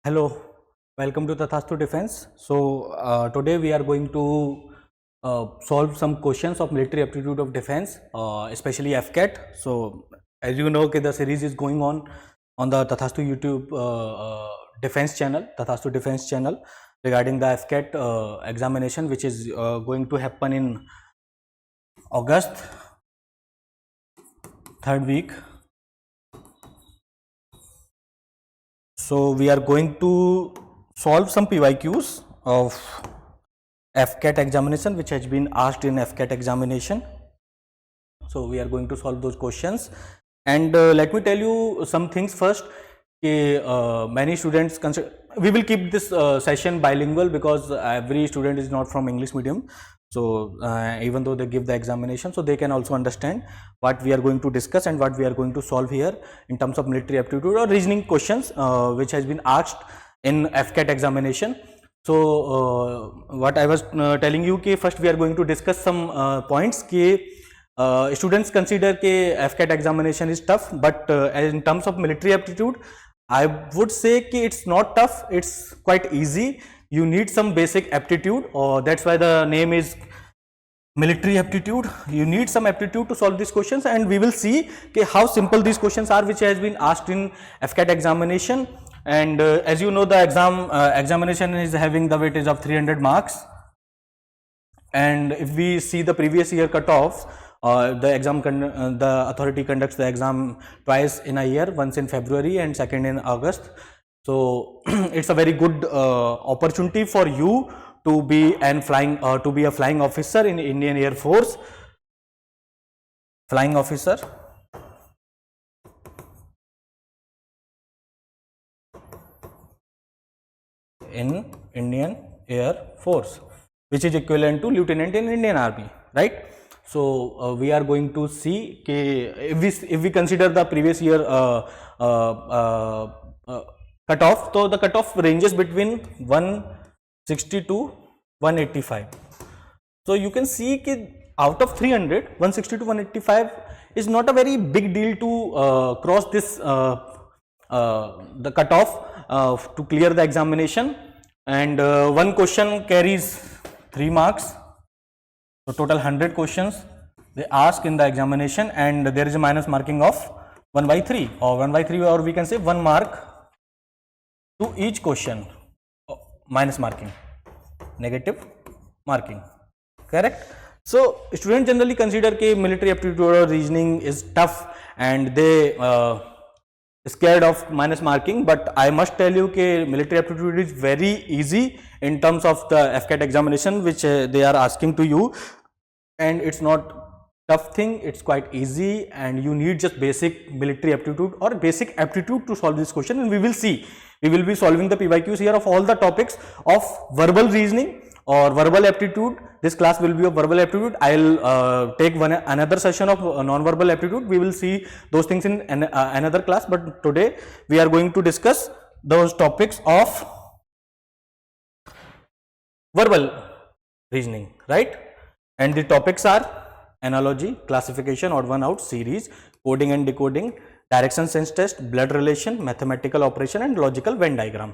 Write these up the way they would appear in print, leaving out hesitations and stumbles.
Hello, welcome to Tathastu Defense. Today we are going to solve some questions of military aptitude of defense, especially FCAT. So, as you know, the series is going on the Tathastu YouTube defense channel, Tathastu Defense channel, regarding the FCAT examination, which is going to happen in August, third week. So we are going to solve some PYQs of FCAT examination which has been asked in FCAT examination. So we are going to solve those questions, and let me tell you some things first. Many students we will keep this session bilingual because every student is not from English medium. So even though they give the examination, so they can also understand what we are going to discuss and what we are going to solve here in terms of military aptitude or reasoning questions which has been asked in FCAT examination. So what I was telling you, first we are going to discuss some points. Students consider FCAT examination is tough, but in terms of military aptitude, I would say it's not tough, it's quite easy. You need some basic aptitude, or that's why the name is military aptitude. You need some aptitude to solve these questions, and we will see how simple these questions are which has been asked in FCAT examination. And as you know, the examination is having the weightage of 300 marks, and if we see the previous year cutoffs, the authority conducts the exam twice in a year, once in February and second in August. So it's a very good opportunity for you to be a flying officer in Indian Air Force. Flying officer in Indian Air Force, which is equivalent to lieutenant in Indian Army, right? So we are going to see if we consider the previous year cutoff, so the cutoff ranges between 160 to 185. So you can see out of 300, 160 to 185 is not a very big deal to cross this the cutoff to clear the examination, and one question carries 3 marks. So total 100 questions they ask in the examination, and there is a minus marking of 1/3 or 1/3, or we can say 1 mark to each question. Minus marking, negative marking, correct? So students generally consider military aptitude or reasoning is tough, and they scared of minus marking, but I must tell you military aptitude is very easy in terms of the FCAT examination which they are asking to you, and it's not tough thing, it's quite easy, and you need just basic military aptitude or basic aptitude to solve this question. And we will see, we will be solving the PYQs here of all the topics of verbal reasoning or verbal aptitude. This class will be of verbal aptitude. I'll take another session of non-verbal aptitude. We will see those things in another class, but today we are going to discuss those topics of verbal reasoning, right? And the topics are analogy, classification, odd one out, series, coding and decoding, direction sense test, blood relation, mathematical operation, and logical Venn diagram.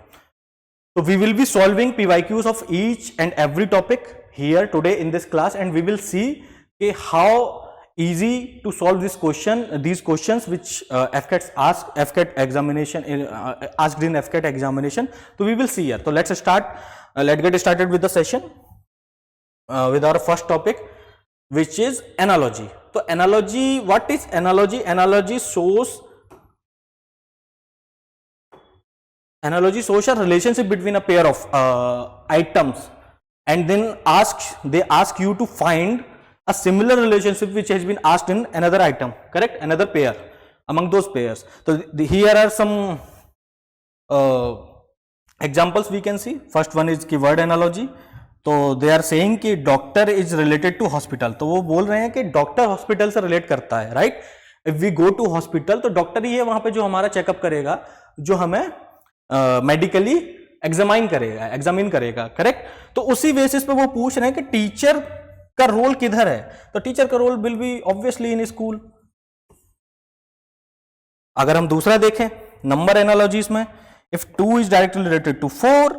So we will be solving PYQs of each and every topic here today in this class, and we will see how easy to solve these questions which FCAT examination asked in FCAT examination. So we will see here. So let's start. Let's get started with the session with our first topic, which is analogy. So analogy, what is analogy? Analogy shows a relationship between a pair of items, and then they ask you to find a similar relationship which has been asked in another item, correct? Another pair among those pairs. So here are some examples we can see. First one is keyword analogy. तो they are saying कि doctor is related to hospital, तो वो बोल रहे हैं कि doctor hospital से relate करता है, right? If we go to hospital, तो डॉक्टर ही है वहां पे जो हमारा चेकअप करेगा, जो हमें मेडिकली एग्जामिन करेगा, करेक्ट? तो उसी बेसिस पे वो पूछ रहे हैं कि टीचर का रोल किधर है, तो टीचर का role will be obviously in school. अगर हम दूसरा देखें नंबर एनालॉजीज में, if 2 is directly related to 4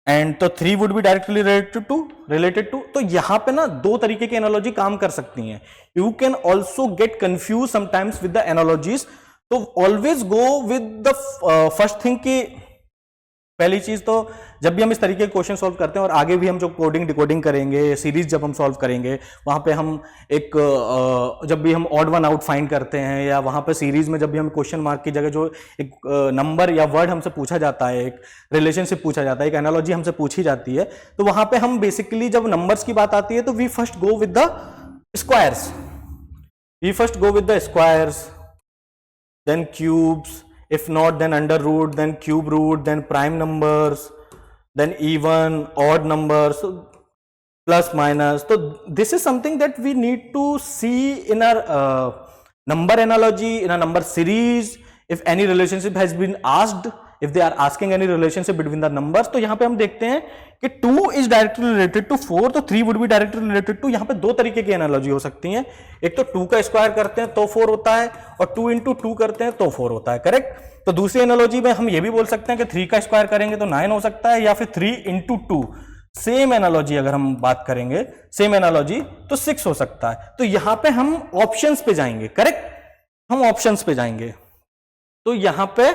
and तो 3 would be directly related to तो यहां पे ना दो तरीके की एनालॉजी काम कर सकती हैं. You can also get confused sometimes with the analogies. तो always go with the first thing कि पहली चीज तो जब भी हम इस तरीके के क्वेश्चन सॉल्व करते हैं और आगे भी हम जो कोडिंग डिकोडिंग करेंगे, सीरीज जब हम सॉल्व करेंगे, वहां पे हम एक जब भी हम ऑड वन आउट फाइंड करते हैं या वहां पे सीरीज में जब भी हम क्वेश्चन मार्क की जगह जो एक नंबर या वर्ड हमसे पूछा जाता है, एक रिलेशनशिप पूछा जाता है, एक एनालॉजी हमसे पूछी जाती है, तो वहां पे हम बेसिकली जब नंबर्स की बात आती है तो we first go with the squares, then cubes, if not then under root, then cube root, then prime numbers, then even, odd numbers, so plus minus. So this is something that we need to see in our number analogy, in a number series. If any relationship has been asked, if they are asking any relationship between the numbers, तो यहाँ पे हम देखते हैं कि 2 is directly related to 4, तो 3 would be directly related to. यहाँ पे दो तरीके की एनालॉजी हो सकती हैं. एक तो 2 का स्क्वायर करते हैं तो 4 होता है, और 2 into 2 करते हैं तो 4 होता है. करेक्ट. तो दूसरी एनालॉजी में हम ये भी बोल सकते हैं कि 3 का स्क्वायर करेंगे तो 9 हो सकता है, या फिर 3 into 2. सेम एनालॉजी अगर हम बात करेंगे, सेम एनालॉजी, तो 6 हो सकता है. तो यहां पे हम ऑप्शंस पे जाएंगे. करेक्ट. हम ऑप्शंस पे जाएंगे. तो यहां पे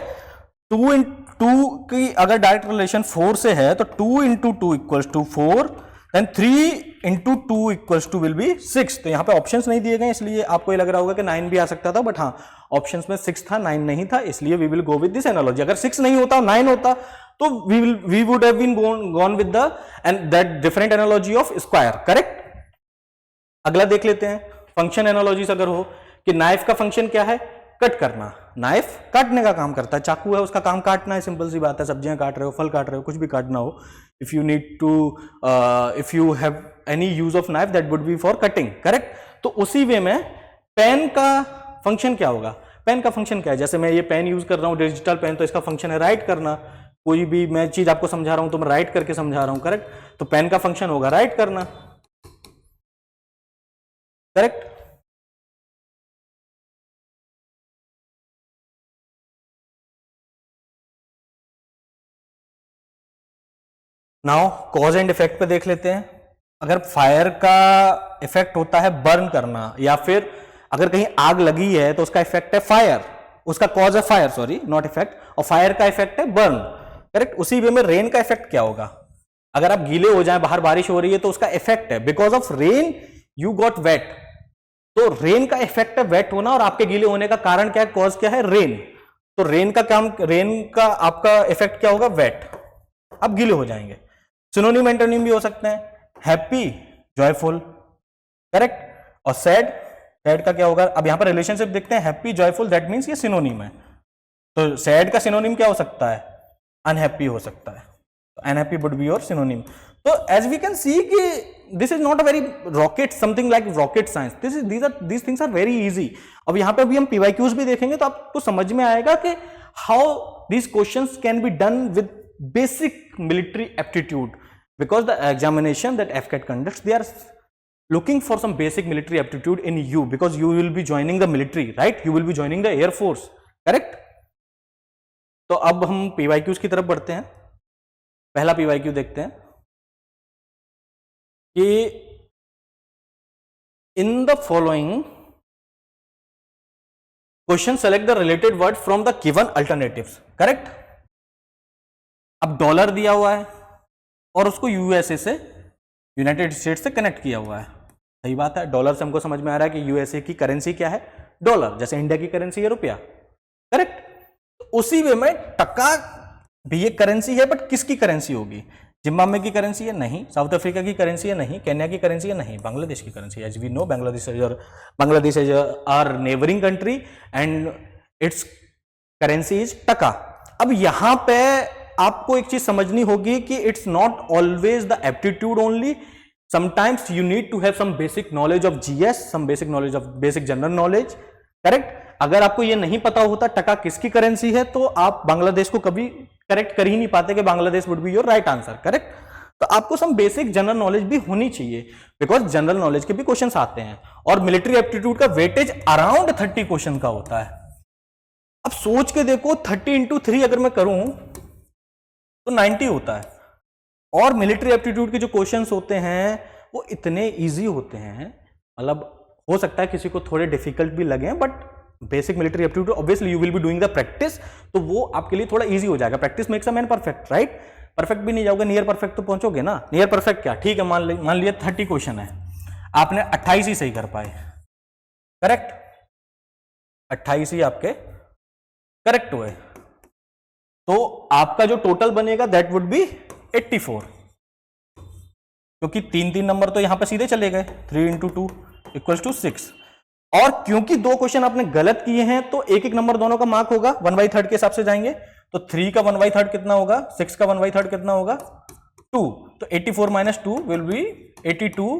2 into 2 की अगर डायरेक्ट रिलेशन 4 से है तो 2 into 2 equals to 4, then 3 into 2 equals to will be 6. तो यहां पे ऑप्शंस नहीं दिए गए, इसलिए आपको ये लग रहा होगा कि 9 भी आ सकता था, बट हाँ ऑप्शंस में 6 था, 9 नहीं था, इसलिए we will go with this analogy. अगर 6 नहीं होता, 9 होता, तो we would have been gone with the and that different analogy of square. Correct. अगला देख लेते हैं फंक्शन एनालॉजीज. अगर हो कि नाइफ का फंक्शन क्या है, कट करना. नाइफ काटने का काम करता है. चाकू है, उसका काम काटना है. सिंपल सी बात है. सब्जियां काट रहे हो, फल काट रहे हो, कुछ भी काटना हो, if you need to, if you have any use of knife, that would be for cutting. Correct. तो उसी वे में पेन का फंक्शन क्या होगा. पेन का फंक्शन क्या है, जैसे मैं ये पेन यूज कर रहा हूं, डिजिटल पेन, तो इसका फंक्शन है राइट करना. कोई भी मैं चीज आपको समझा रहा हूं तो मैं राइट करके समझा रहा हूं. करेक्ट. तो पेन का फंक्शन होगा राइट करना. Correct. Now cause and effect पे देख लेते हैं. अगर फायर का इफेक्ट होता है बर्न करना, या फिर अगर कहीं आग लगी है तो उसका इफेक्ट है फायर, उसका कॉज है फायर, सॉरी नॉट इफेक्ट, और फायर का इफेक्ट है बर्न. करेक्ट. उसी वे में रेन का इफेक्ट क्या होगा. अगर आप गीले हो जाएं, बाहर बारिश हो रही है, तो उसका इफेक्ट है because of rain you got wet. तो रेन का इफेक्ट है वेट होना, और आपके गीले होने का कारण क्या है, कॉज क्या है, रेन. तो रेन का काम, रेन का आपका इफेक्ट क्या होगा, वेट. आप गीले हो जाएंगे. सिनोनिम एंटोनिम भी हो सकते हैं. Happy, joyful. करेक्ट. और सैड, सैड का क्या होगा. अब यहां पर रिलेशनशिप देखते हैं, हैप्पी जॉयफुल, दैट मींस ये सिनोनिम है. तो सैड का सिनोनिम क्या हो सकता है, अनहैप्पी हो सकता है. Unhappy would be your synonym. तो एज वी कैन सी कि this is not a very rocket, something like rocket science. These things are very easy. अब यहां पे अभी हम पीवाईक्यूज भी देखेंगे तो आपको समझ में आएगा कि how these questions can be done with basic military aptitude, because the examination that FCAT conducts, they are looking for some basic military aptitude in you, because you will be joining the military, right? You will be joining the air force. Correct. तो अब हम PYQs की तरफ बढ़ते हैं. पहला PYQ देखते हैं कि in the following question select the related word from the given alternatives. Correct. अब डॉलर दिया हुआ है और उसको यूएसए से, यूनाइटेड स्टेट्स से कनेक्ट किया हुआ है. सही बात है. डॉलर से हमको समझ में आ रहा है कि यूएसए की करेंसी क्या है, डॉलर. जैसे इंडिया की करेंसी है रुपया. करेक्ट. उसी वे में टका भी एक करेंसी है, बट किसकी करेंसी होगी. जिम्बाब्वे की करेंसी है नहीं, साउथ अफ्रीका की करेंसी है नहीं, केन्या की करेंसी है नहीं, बांग्लादेश की करेंसी है. As we know Bangladesh is our neighbouring country and its currency is taka. अब यहां पे आपको एक चीज समझनी होगी कि it's not always the aptitude only. Sometimes you need to have some basic knowledge of GS, some basic knowledge of basic general knowledge. Correct. अगर आपको ये नहीं पता होता टका किसकी करेंसी है, तो आप बांग्लादेश को कभी करेक्ट कर ही नहीं पाते कि Bangladesh would be your right answer. Correct. तो आपको सम बेसिक जनरल नॉलेज भी होनी चाहिए, बिकॉज जनरल नॉलेज के भी क्वेश्चंस आते हैं, और मिलिट्री एप्टीट्यूड का वेटेज अराउंड 30 क्वेश्चन का होता है. अब सोच के देखो 30 into 3 अगर मैं करूं तो 90 होता है। और मिलिट्री एप्टीट्यूड के जो क्वेश्चंस होते हैं वो इतने इजी होते हैं, मतलब हो सकता है किसी को थोड़े डिफिकल्ट भी लगे, but basic military aptitude obviously you will be doing the practice, तो वो आपके लिए थोड़ा इजी हो जाएगा। Practice makes a man perfect, right? Perfect भी नहीं जाओगे, नियर परफेक्ट तो पहुंचोगे ना। नियर परफेक्ट क्या, ठीक है, मान लिया 30 क्वेश्चन है, आपने 28 ही सही कर पाए, करेक्ट? 28 ही आपके करेक्ट हुए, तो आपका जो टोटल बनेगा दैट वुड बी 84, क्योंकि 3 नंबर तो यहां पर सीधे चले गए, 3 × 2 = 6। और क्योंकि 2 क्वेश्चन आपने गलत किए हैं तो एक नंबर दोनों का मार्क होगा, 1/3 के हिसाब से जाएंगे, तो 3 का 1/3 कितना होगा, 6 का 1/3 कितना होगा, 2। तो 84 - 2 will be 82।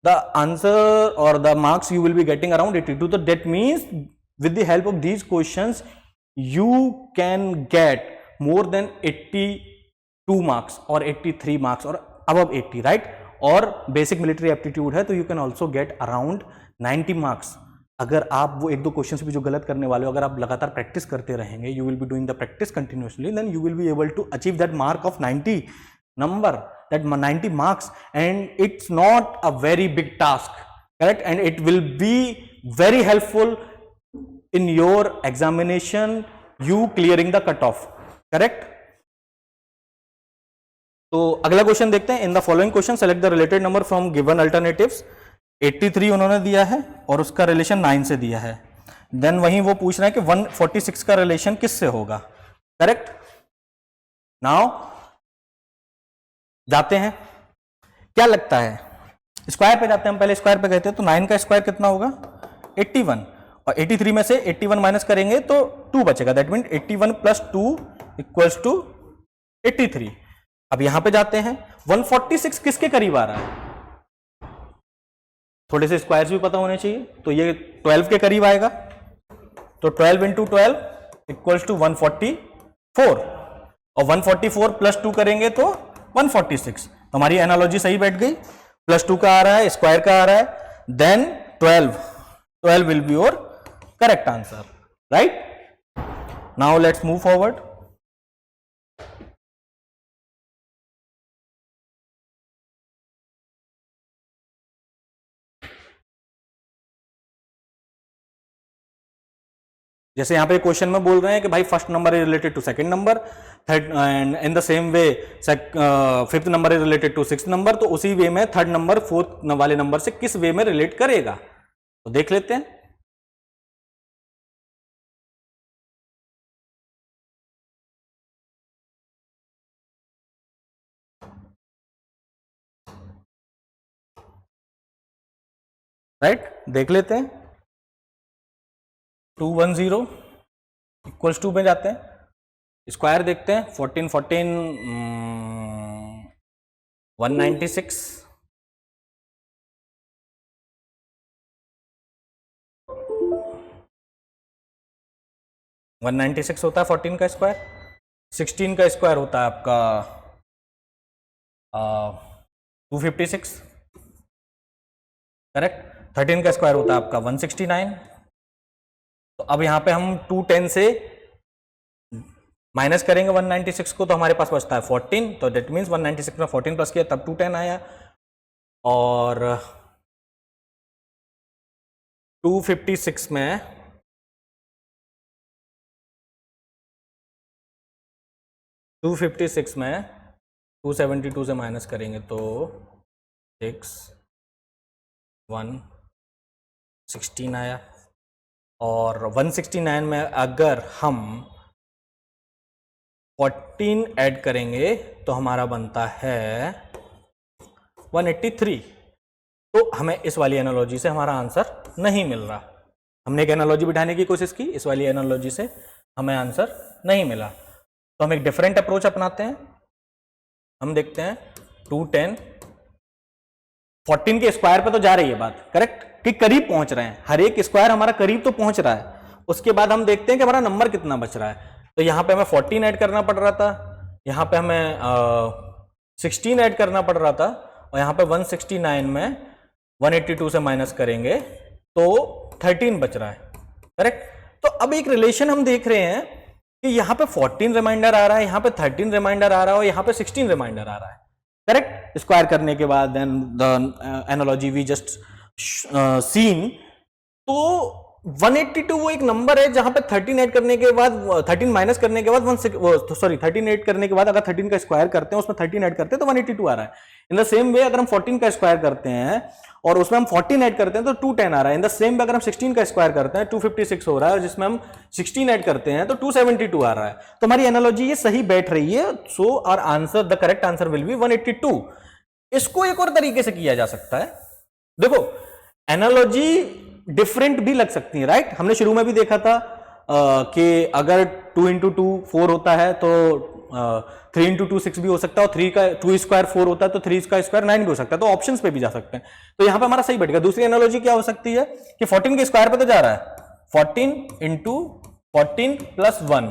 The answer or the marks you will be getting around 82. So that means with the help of these questions you can get more than 82 marks or 83 marks or above 80, right? और basic military aptitude है तो you can also get around 90 marks. अगर आप वो 1-2 question भी जो गलत करने वाले हो, अगर आप लगातार प्रैक्टिस करते रहेंगे, you will be doing the practice continuously, then you will be able to achieve that mark of 90 number, that 90 marks, and it's not a very big task, correct? And it will be very helpful in your examination, you clearing the cutoff, correct? तो अगला question देखते हैं। In the following question select the related number from given alternatives. 83 उन्होंने दिया है और उसका relation 9 से दिया है। देन वहीं वो पूछ रहे हैं कि 146 का रिलेशन किससे होगा, करेक्ट? नाउ जाते हैं, क्या लगता है, स्क्वायर पे जाते हैं हम, पहले स्क्वायर पे गए थे, तो 9 का स्क्वायर कितना होगा, 81, और 83 में से 81 माइनस करेंगे तो 2 बचेगा, दैट मीन 81 + 2 = 83। अब यहां पे जाते हैं, 146 किसके करीब आ रहा है, थोड़े से स्क्वायर्स भी पता होने चाहिए, तो ये 12 के करीब आएगा, तो 12 × 12 = 144, और 144 + 2 करेंगे तो 146। हमारी एनालॉजी सही बैठ गई, +2 का आ रहा है, स्क्वायर का आ रहा है, then 12 will be your correct answer, right? Now let's move forward. जैसे यहां पे क्वेश्चन में बोल रहे हैं कि भाई first number is related to second number, third, and in the same way fifth number is related to sixth number, तो उसी वे में थर्ड नंबर फोर्थ वाले नंबर से किस वे में रिलेट करेगा, तो देख लेते हैं। राइट, देख लेते हैं। 210 = 2 में जाते हैं, स्क्वायर देखते हैं, 14 196, होता है 14 का स्क्वायर, 16 का स्क्वायर होता है आपका 256, करेक्ट? 13 का स्क्वायर होता है आपका 169। तो अब यहां पे हम 210 से माइनस करेंगे 196 को, तो हमारे पास बचता है 14, तो दैट मीन्स 196 में 14 प्लस किया तब 210 आया, और 256 में 272 से माइनस करेंगे तो 116 आया, और 169 में अगर हम 14 ऐड करेंगे तो हमारा बनता है 183। तो हमें इस वाली एनालॉजी से हमारा आंसर नहीं मिल रहा। हमने एक एनालॉजी बिठाने की कोशिश की, इस वाली एनालॉजी से हमें आंसर नहीं मिला, तो हम एक डिफरेंट अप्रोच अपनाते हैं। हम देखते हैं 210, 14 के स्क्वायर पे तो जा रही है बात, करेक्ट, कि करीब पहुंच रहे हैं, हर एक स्क्वायर हमारा करीब तो पहुंच रहा है। उसके बाद हम देखते हैं कि हमारा नंबर कितना बच रहा है, तो यहाँ पे हमें 14 ऐड करना पड़ रहा था, यहाँ पे हमें 16 ऐड करना पड़ रहा था, और यहाँ पे 169 में 182 से माइनस करेंगे तो 13 बच रहा है, करेक्ट? तो अब एक रिलेशन हम देख रहे हैं कि यहाँ पे 14 रिमाइंडर आ रहा है, यहाँ पे 13 रिमाइंडर आ रहा है और यहाँ पे 16 रिमाइंडर आ रहा है, करेक्ट। स्क्वायर करने के बाद then the analogy we just seen, तो 182 वो एक नंबर है जहां पे 13 ऐड करने के बाद 13 माइनस करने के बाद 13 ऐड करने के बाद अगर 13 का स्क्वायर करते हैं उसमें 13 ऐड करते हैं तो 182 आ रहा है। इन द सेम वे अगर हम 14 का स्क्वायर करते हैं और उसमें हम 14 ऐड करते हैं तो 210 आ रहा है। इन द सेम वे अगर हम 16 का स्क्वायर करते हैं 256 हो रहा है और जिसमें हम 16 ऐड करते हैं तो 272 आ रहा है। तो हमारी एनालॉजी ये सही बैठ रही है। So our answer, the correct answer will be 182। इसको एक और तरीके से किया जा सकता है। देखो एनालॉजी डिफरेंट भी लग सकती है, राइट। हमने शुरू में भी देखा था कि अगर 2 इंटू 2 4 होता है तो 3 इंटू 2 6 भी हो सकता है और 3 का 2 स्क्वायर 4 होता है तो 3 का स्क्वायर 9 भी हो सकता है। तो ऑप्शंस पे भी जा सकते हैं। तो यहां पे हमारा सही बैठेगा। दूसरी एनालॉजी क्या हो सकती है कि 14 के स्क्वायर पे तो जा रहा है, 14 इंटू 14 प्लस 1,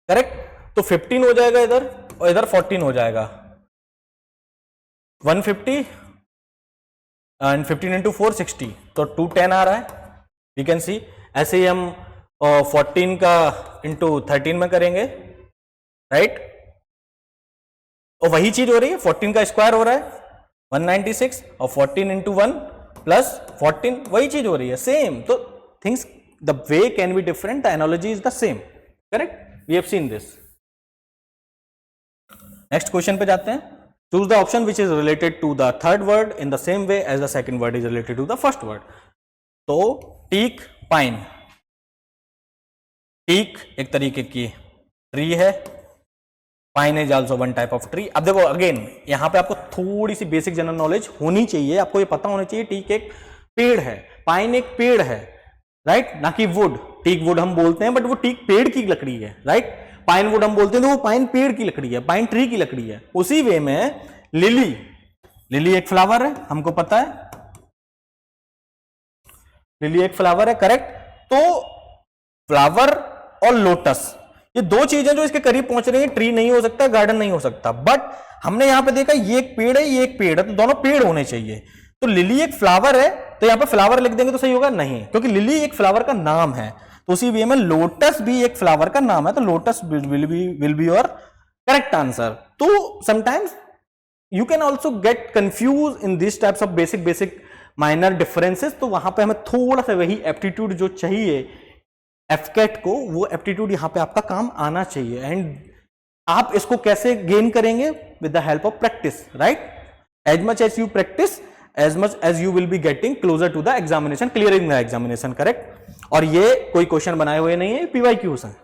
करेक्ट। तो 15 हो जाएगा इधर और इधर 14 हो जाएगा, 150 एंड 15 इंटू 4 60, तो 210 आ रहा है। We can see. ऐसे ही हम 14 का इंटू 13 में करेंगे, राइट। और वही चीज हो रही है, 14 का स्क्वायर हो रहा है 196 और 14 इंटू 1 प्लस 14, वही चीज हो रही है, सेम। तो things the way can be different, the analogy is the same, correct. We have seen this. Next question पे जाते हैं। Choose the option which is related to the third word in the same way as the second word is related to the first word. तो teak, pine. teak एक तरीके की tree है, pine is also one type of tree. अब देखो again यहां पे आपको थोड़ी सी बेसिक जनरल नॉलेज होनी चाहिए। आपको ये पता होना चाहिए टीक एक पेड़ है, पाइन एक पेड़ है, राइट, ना कि वुड। टीक वुड हम बोलते हैं बट वो टीक पेड़ की लकड़ी है, राइट। पाइन वुड हम बोलते हैं तो वो पाइन पेड़ की लकड़ी है, पाइन ट्री की लकड़ी है। उसी वे में लिली, लिली एक फ्लावर है, हमको पता है लिली एक फ्लावर है, करेक्ट। तो फ्लावर और लोटस ये दो चीजें जो इसके करीब पहुंच रही हैं, ट्री नहीं हो सकता, गार्डन नहीं हो सकता। बट हमने यहां पे देखा ये एक पेड़ है, ये एक पेड़ है, तो दोनों पेड़ होने चाहिए। तो लिली एक फ्लावर है, तो यहां पे फ्लावर लिख देंगे तो सही होगा? नहीं, क्योंकि लिली एक फ्लावर का नाम है। तो उसी वे में लोटस भी एक फ्लावर का नाम है, तो lotus will be your correct answer. तो sometimes you can also get confuse in this types of basic minor differences. तो वहां पे हमें थोड़ा सा वही एप्टीट्यूड जो चाहिए एफकेट को, वो एप्टीट्यूड यहां पे आपका काम आना चाहिए। एंड आप इसको कैसे गेन करेंगे? With the help of practice, right. As much as you practice, as much as you will be getting closer to the examination, clearing the examination, correct। और ये कोई क्वेश्चन बनाए हुए नहीं है, PYQs हैं,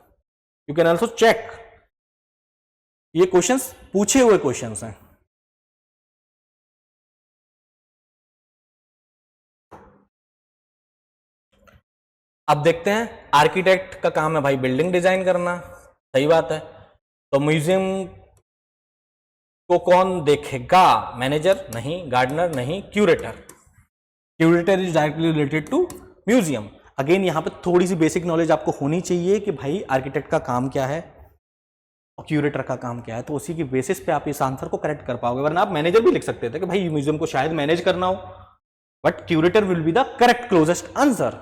you can also check, ये questions पूछे हुए क्वेश्चंस हैं। अब देखते हैं, आर्किटेक्ट का काम है भाई बिल्डिंग डिजाइन करना, सही बात है। तो म्यूजियम को कौन देखेगा? मैनेजर नहीं, गार्डनर नहीं, curator. Curator is directly related to museum. Again यहां पे थोड़ी सी बेसिक नॉलेज आपको होनी चाहिए कि भाई आर्किटेक्ट का काम क्या है और क्यूरेटर का काम क्या है। तो उसी की बेसिस पे आप इस आंसर को करेक्ट कर पाओगे। वरना आप मैनेजर भी लिख सकते थे कि भाई म्यूजियम को शायद मैनेज करना हो, but curator will be the correct closest answer.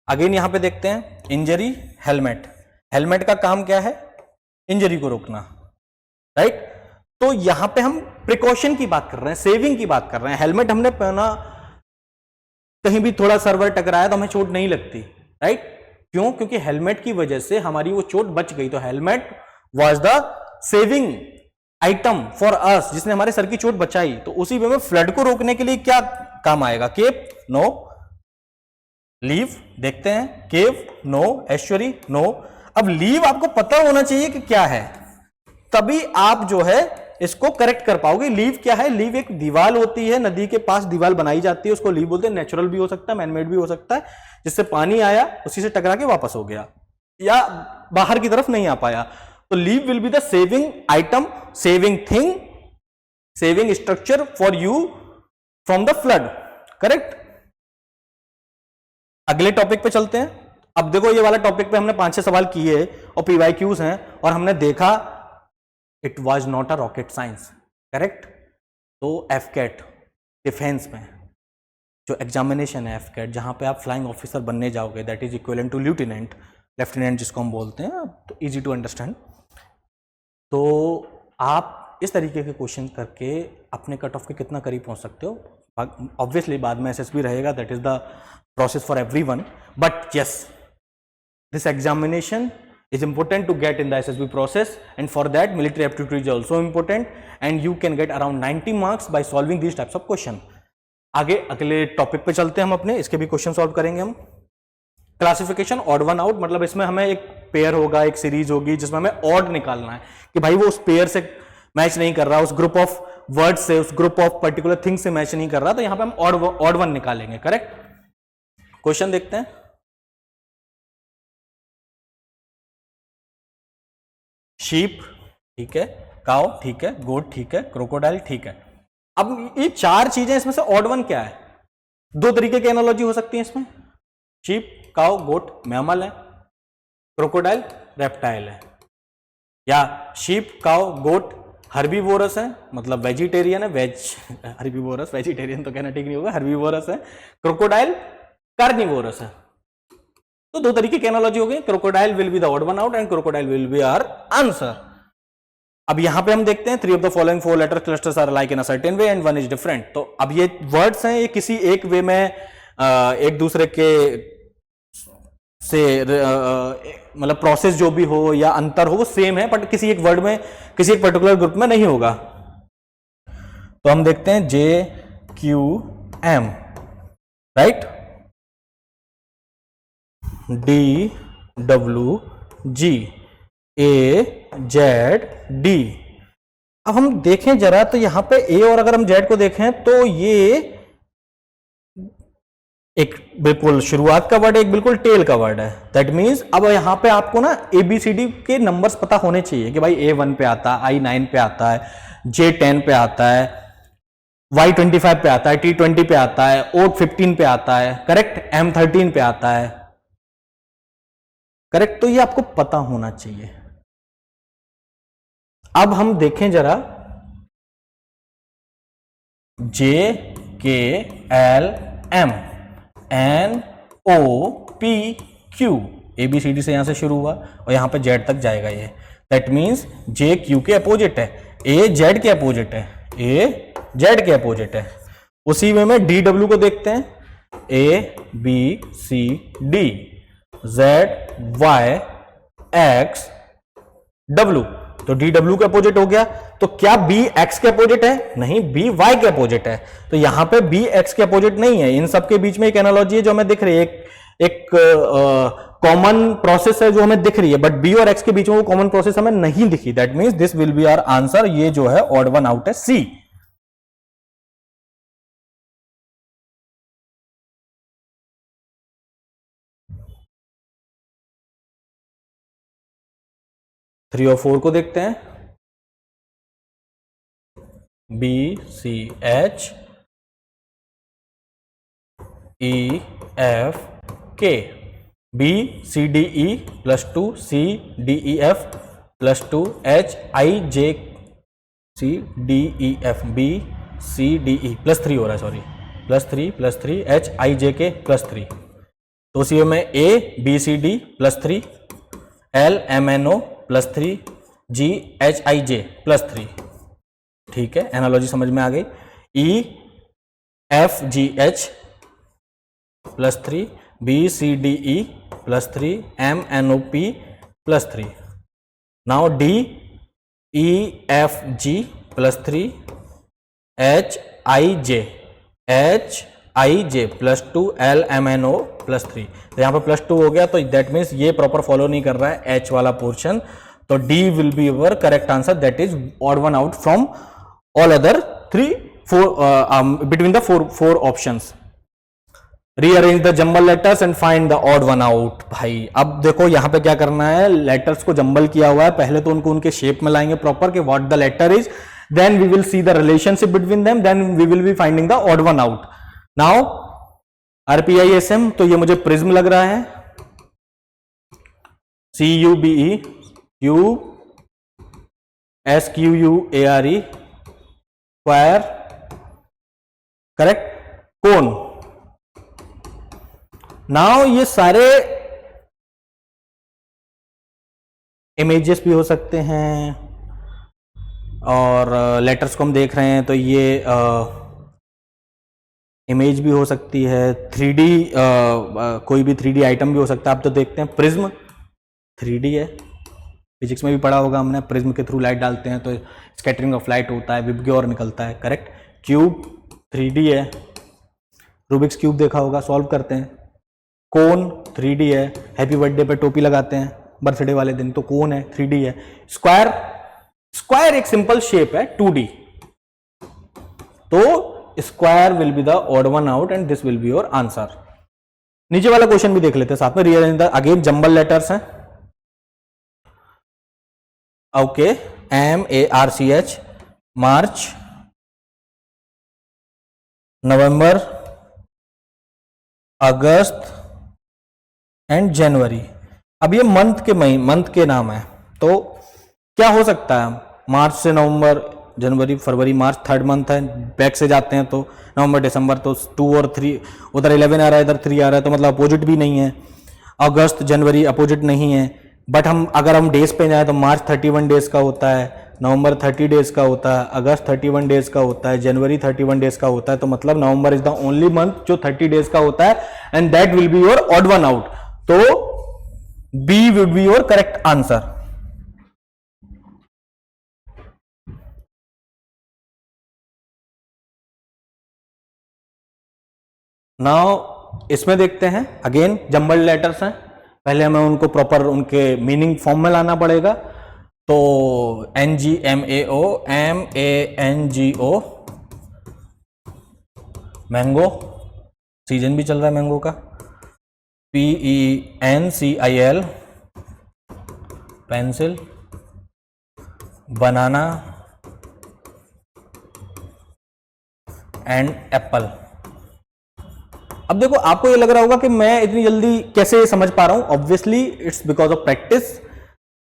Again यहां पे देखते हैं, इंजरी, हेलमेट। हेलमेट का काम क्या है? इंजरी को रोकना, राइट। तो यहां पे हम प्रिकॉशन की बात कर रहे हैं, सेविंग की बात कर रहे हैं। हेलमेट हमने पहना, कहीं भी थोड़ा सर्वर टकराया तो हमें चोट नहीं लगती, राइट। क्यों? क्योंकि हेलमेट की वजह से हमारी वो चोट बच गई। तो helmet was the saving item for us, जिसने हमारे सर की चोट बचाई। तो उसी वे में फ्लड को रोकने के लिए क्या काम आएगा? केप? नो। लीव? देखते हैं, केव? नो। एस्चुरी? नो। अब लीव आपको पता होना चाहिए कि क्या है, तभी आप जो है इसको करेक्ट कर पाओगे। लीव क्या है? लीव एक दीवार होती है, नदी के पास दीवार बनाई जाती है, उसको लीव बोलते हैं। नेचुरल भी हो सकता है, मैनमेड भी हो सकता है, जिससे पानी आया उसी से टकरा के वापस हो गया या बाहर की तरफ नहीं आ पाया। तो leave will be the saving item, saving thing, saving structure for you from the flood, correct. अगले टॉपिक पे चलते हैं। अब देखो ये वाला टॉपिक पे हमने 5-6 सवाल किए और PYQs हैं, और हमने देखा it was not a rocket science, correct. तो एफकेट डिफेंस में जो एग्जामिनेशन है एफकेट, जहां पे आप फ्लाइंग ऑफिसर बनने जाओगे, that is equivalent to lieutenant, lieutenant जिसको हम बोलते हैं, तो इजी टू अंडरस्टैंड। तो आप इस तरीके के क्वेश्चन करके अपने कट ऑफ के कितना करीब पहुंच सकते हो। ऑब्वियसली बाद में एसएसबी रहेगा, that is the process for everyone, but yes this examination is important to get in the SSB process, and for that military aptitude is also important, and you can get around 90 marks by solving these types of question। आगे अगले topic पे चलते हैं हम अपने, इसके भी question solve करेंगे हम। क्लासिफिकेशन ऑड वन आउट, मतलब इसमें हमें एक पेयर होगा, एक सीरीज होगी जिसमें हमें ऑड निकालना है कि भाई वो उस पेयर से मैच नहीं कर रहा, उस ग्रुप ऑफ वर्ड से, उस ग्रुप ऑफ पर्टिकुलर थिंग से मैच नहीं कर रहा, तो यहां पे हम ऑड वन निकालेंगे। करेक्ट। क्वेश्चन देखते हैं। शीप ठीक है, काउ ठीक है, गोट ठीक है, क्रोकोडाइल ठीक है। अब ये चार चीजें, इसमें से ऑड वन क्या है? दो तरीके की एनालॉजी हो सकती है इसमें। शीप, काउ, गोट मैमल है, क्रोकोडाइल रेप्टाइल है, या शीप, काउ, गोट हर्बीवोरस है, मतलब वेजिटेरियन है, वेज हर्बीवोरस, वेजिटेरियन तो कहना ठीक नहीं होगा, हर्बीवोरस है, क्रोकोडाइल कार्निवोरस है। तो दो तरीके की एनालॉजी हो गई। Crocodile will be the odd one out and crocodile will be our answer. अब यहां पे हम देखते हैं 3 of the following 4 letter clusters are like in a certain way and one is different. तो अब ये वर्ड्स हैं, ये किसी एक वे में एक दूसरे के से मतलब प्रोसेस जो भी हो या अंतर हो वो सेम है, बट किसी एक वर्ड में, किसी एक पर्टिकुलर ग्रुप में नहीं होगा। तो हम देखते हैं J Q M, right, D W G A Z D. अब हम देखें जरा, तो यहां पे ए और अगर हम जेड को देखें तो ये एक बिल्कुल शुरुआत का वर्ड है, एक बिल्कुल टेल का वर्ड है। दैट मीन्स अब यहां पे आपको ना ABCD के नंबर्स पता होने चाहिए कि भाई A1 पे आता है, I9 पे आता है, J10 पे आता है, Y25 पे आता है, T20 पे आता है, O15 पे आता है, करेक्ट, M13 पे आता है, करेक्ट। तो ये आपको पता होना चाहिए। अब हम देखें जरा, J K L M N O P Q, ABCD से यहां से शुरू हुआ और यहां पे जेड तक जाएगा ये। दैट मीन्स जे क्यू के अपोजिट है, ए जेड के अपोजिट है, ए जेड के अपोजिट है। उसी वे में डी डब्ल्यू को देखते हैं, A B C D, Z Y X W. तो डी डब्ल्यू के अपोजिट हो गया। तो क्या बी एक्स के अपोजिट है? नहीं, बी वाई के अपोजिट है। तो यहां पे बी एक्स के अपोजिट नहीं है। इन सब के बीच में एक एनालॉजी है जो हमें दिख रही है, एक कॉमन प्रोसेस है जो हमें दिख रही है, बट बी और एक्स के बीच में वो कॉमन प्रोसेस हमें नहीं दिखी। That means this will be our answer. ये जो है ऑड वन आउट है, सी। थ्री और फोर को देखते हैं, B C H E F K, B C D E plus 2, C D E F plus 2, H I J C D E F, B C D E plus 3 हो रहा है, sorry, plus 3 H I J K plus 3। तो उसी में A B C D plus 3, L M N O plus 3, G H I J plus 3। ठीक है, analogy समझ में आ गई। E F G H plus 3, B C D E plus 3, M N O P plus 3। Now D E F G plus 3, H I J plus 2, L M N O plus 3। तो यहां पर plus 2 हो गया, तो that means ये proper follow नहीं कर रहा है एच वाला पोर्शन। तो D will be our correct answer, that is odd one out from all other 3 4 between the four options. Rearrange the jumble letters and find the odd one out. भाई अब देखो यहां पे क्या करना है, लेटर्स को जंबल किया हुआ है, पहले तो उनको उनके शेप में लाएंगे प्रॉपर कि what the letter is, then we will see the relationship between them, then we will be finding the odd one out. Now RPISM, तो ये मुझे प्रिज्म लग रहा है, CUBE, SQUARE, स्क्वायर, करेक्ट, कोन। नाउ ये सारे इमेजेस भी हो सकते हैं, और लेटर्स को हम देख रहे हैं तो ये इमेज भी हो सकती है, 3D कोई भी 3D आइटम भी हो सकता है। आप तो देखते हैं प्रिज्म 3D है, फिजिक्स में भी पढ़ा होगा हमने, प्रिज्म के थ्रू लाइट डालते हैं तो स्कैटरिंग ऑफ लाइट होता है, विबग्योर निकलता है, करेक्ट। क्यूब 3D है, रूबिक्स क्यूब देखा होगा, सॉल्व करते हैं। कोन 3D है, हैप्पी बर्थडे पे टोपी लगाते हैं बर्थडे वाले दिन, तो कोन है, 3D है। स्क्वायर, स्क्वायर एक सिंपल शेप है, 2D, तो square will be the odd one out and this will be your answer. नीचे वाला क्वेश्चन भी देख लेते हैं साथ में, rearrange the, again jumble letters हैं, okay, MARCH, March, November, August and January. अब ये मंथ के नाम है, तो क्या हो सकता है, मार्च से नवंबर, जनवरी, फरवरी, मार्च, थर्ड मंथ है, बैक से जाते हैं तो नवंबर, दिसंबर, तो 2 और 3, उधर 11 आ रहा है, इधर 3 आ रहा है, तो मतलब अपोजिट भी नहीं है। अगस्त, जनवरी अपोजिट नहीं है, बट हम अगर हम डेज पे जाए तो मार्च 31 डेज का होता है, नवंबर 30 डेज का होता है, अगस्त 31 डेज का होता है, जनवरी 31 डेज का होता है, तो मतलब November is the only month जो 30 डेज का होता है, and that will be your odd one out, तो B will be your correct answer. Now इसमें देखते हैं, अगेन जंबल लेटर्स हैं, पहले हमें उनको प्रॉपर उनके मीनिंग फॉर्म में लाना पड़ेगा, तो NGMAO, MANGO, मैंगो, सीजन भी चल रहा है मैंगो का, PENCIL, pencil, banana and Apple. अब देखो, आपको ये लग रहा होगा कि मैं इतनी जल्दी कैसे समझ पा रहा हूं, obviously it's because of practice.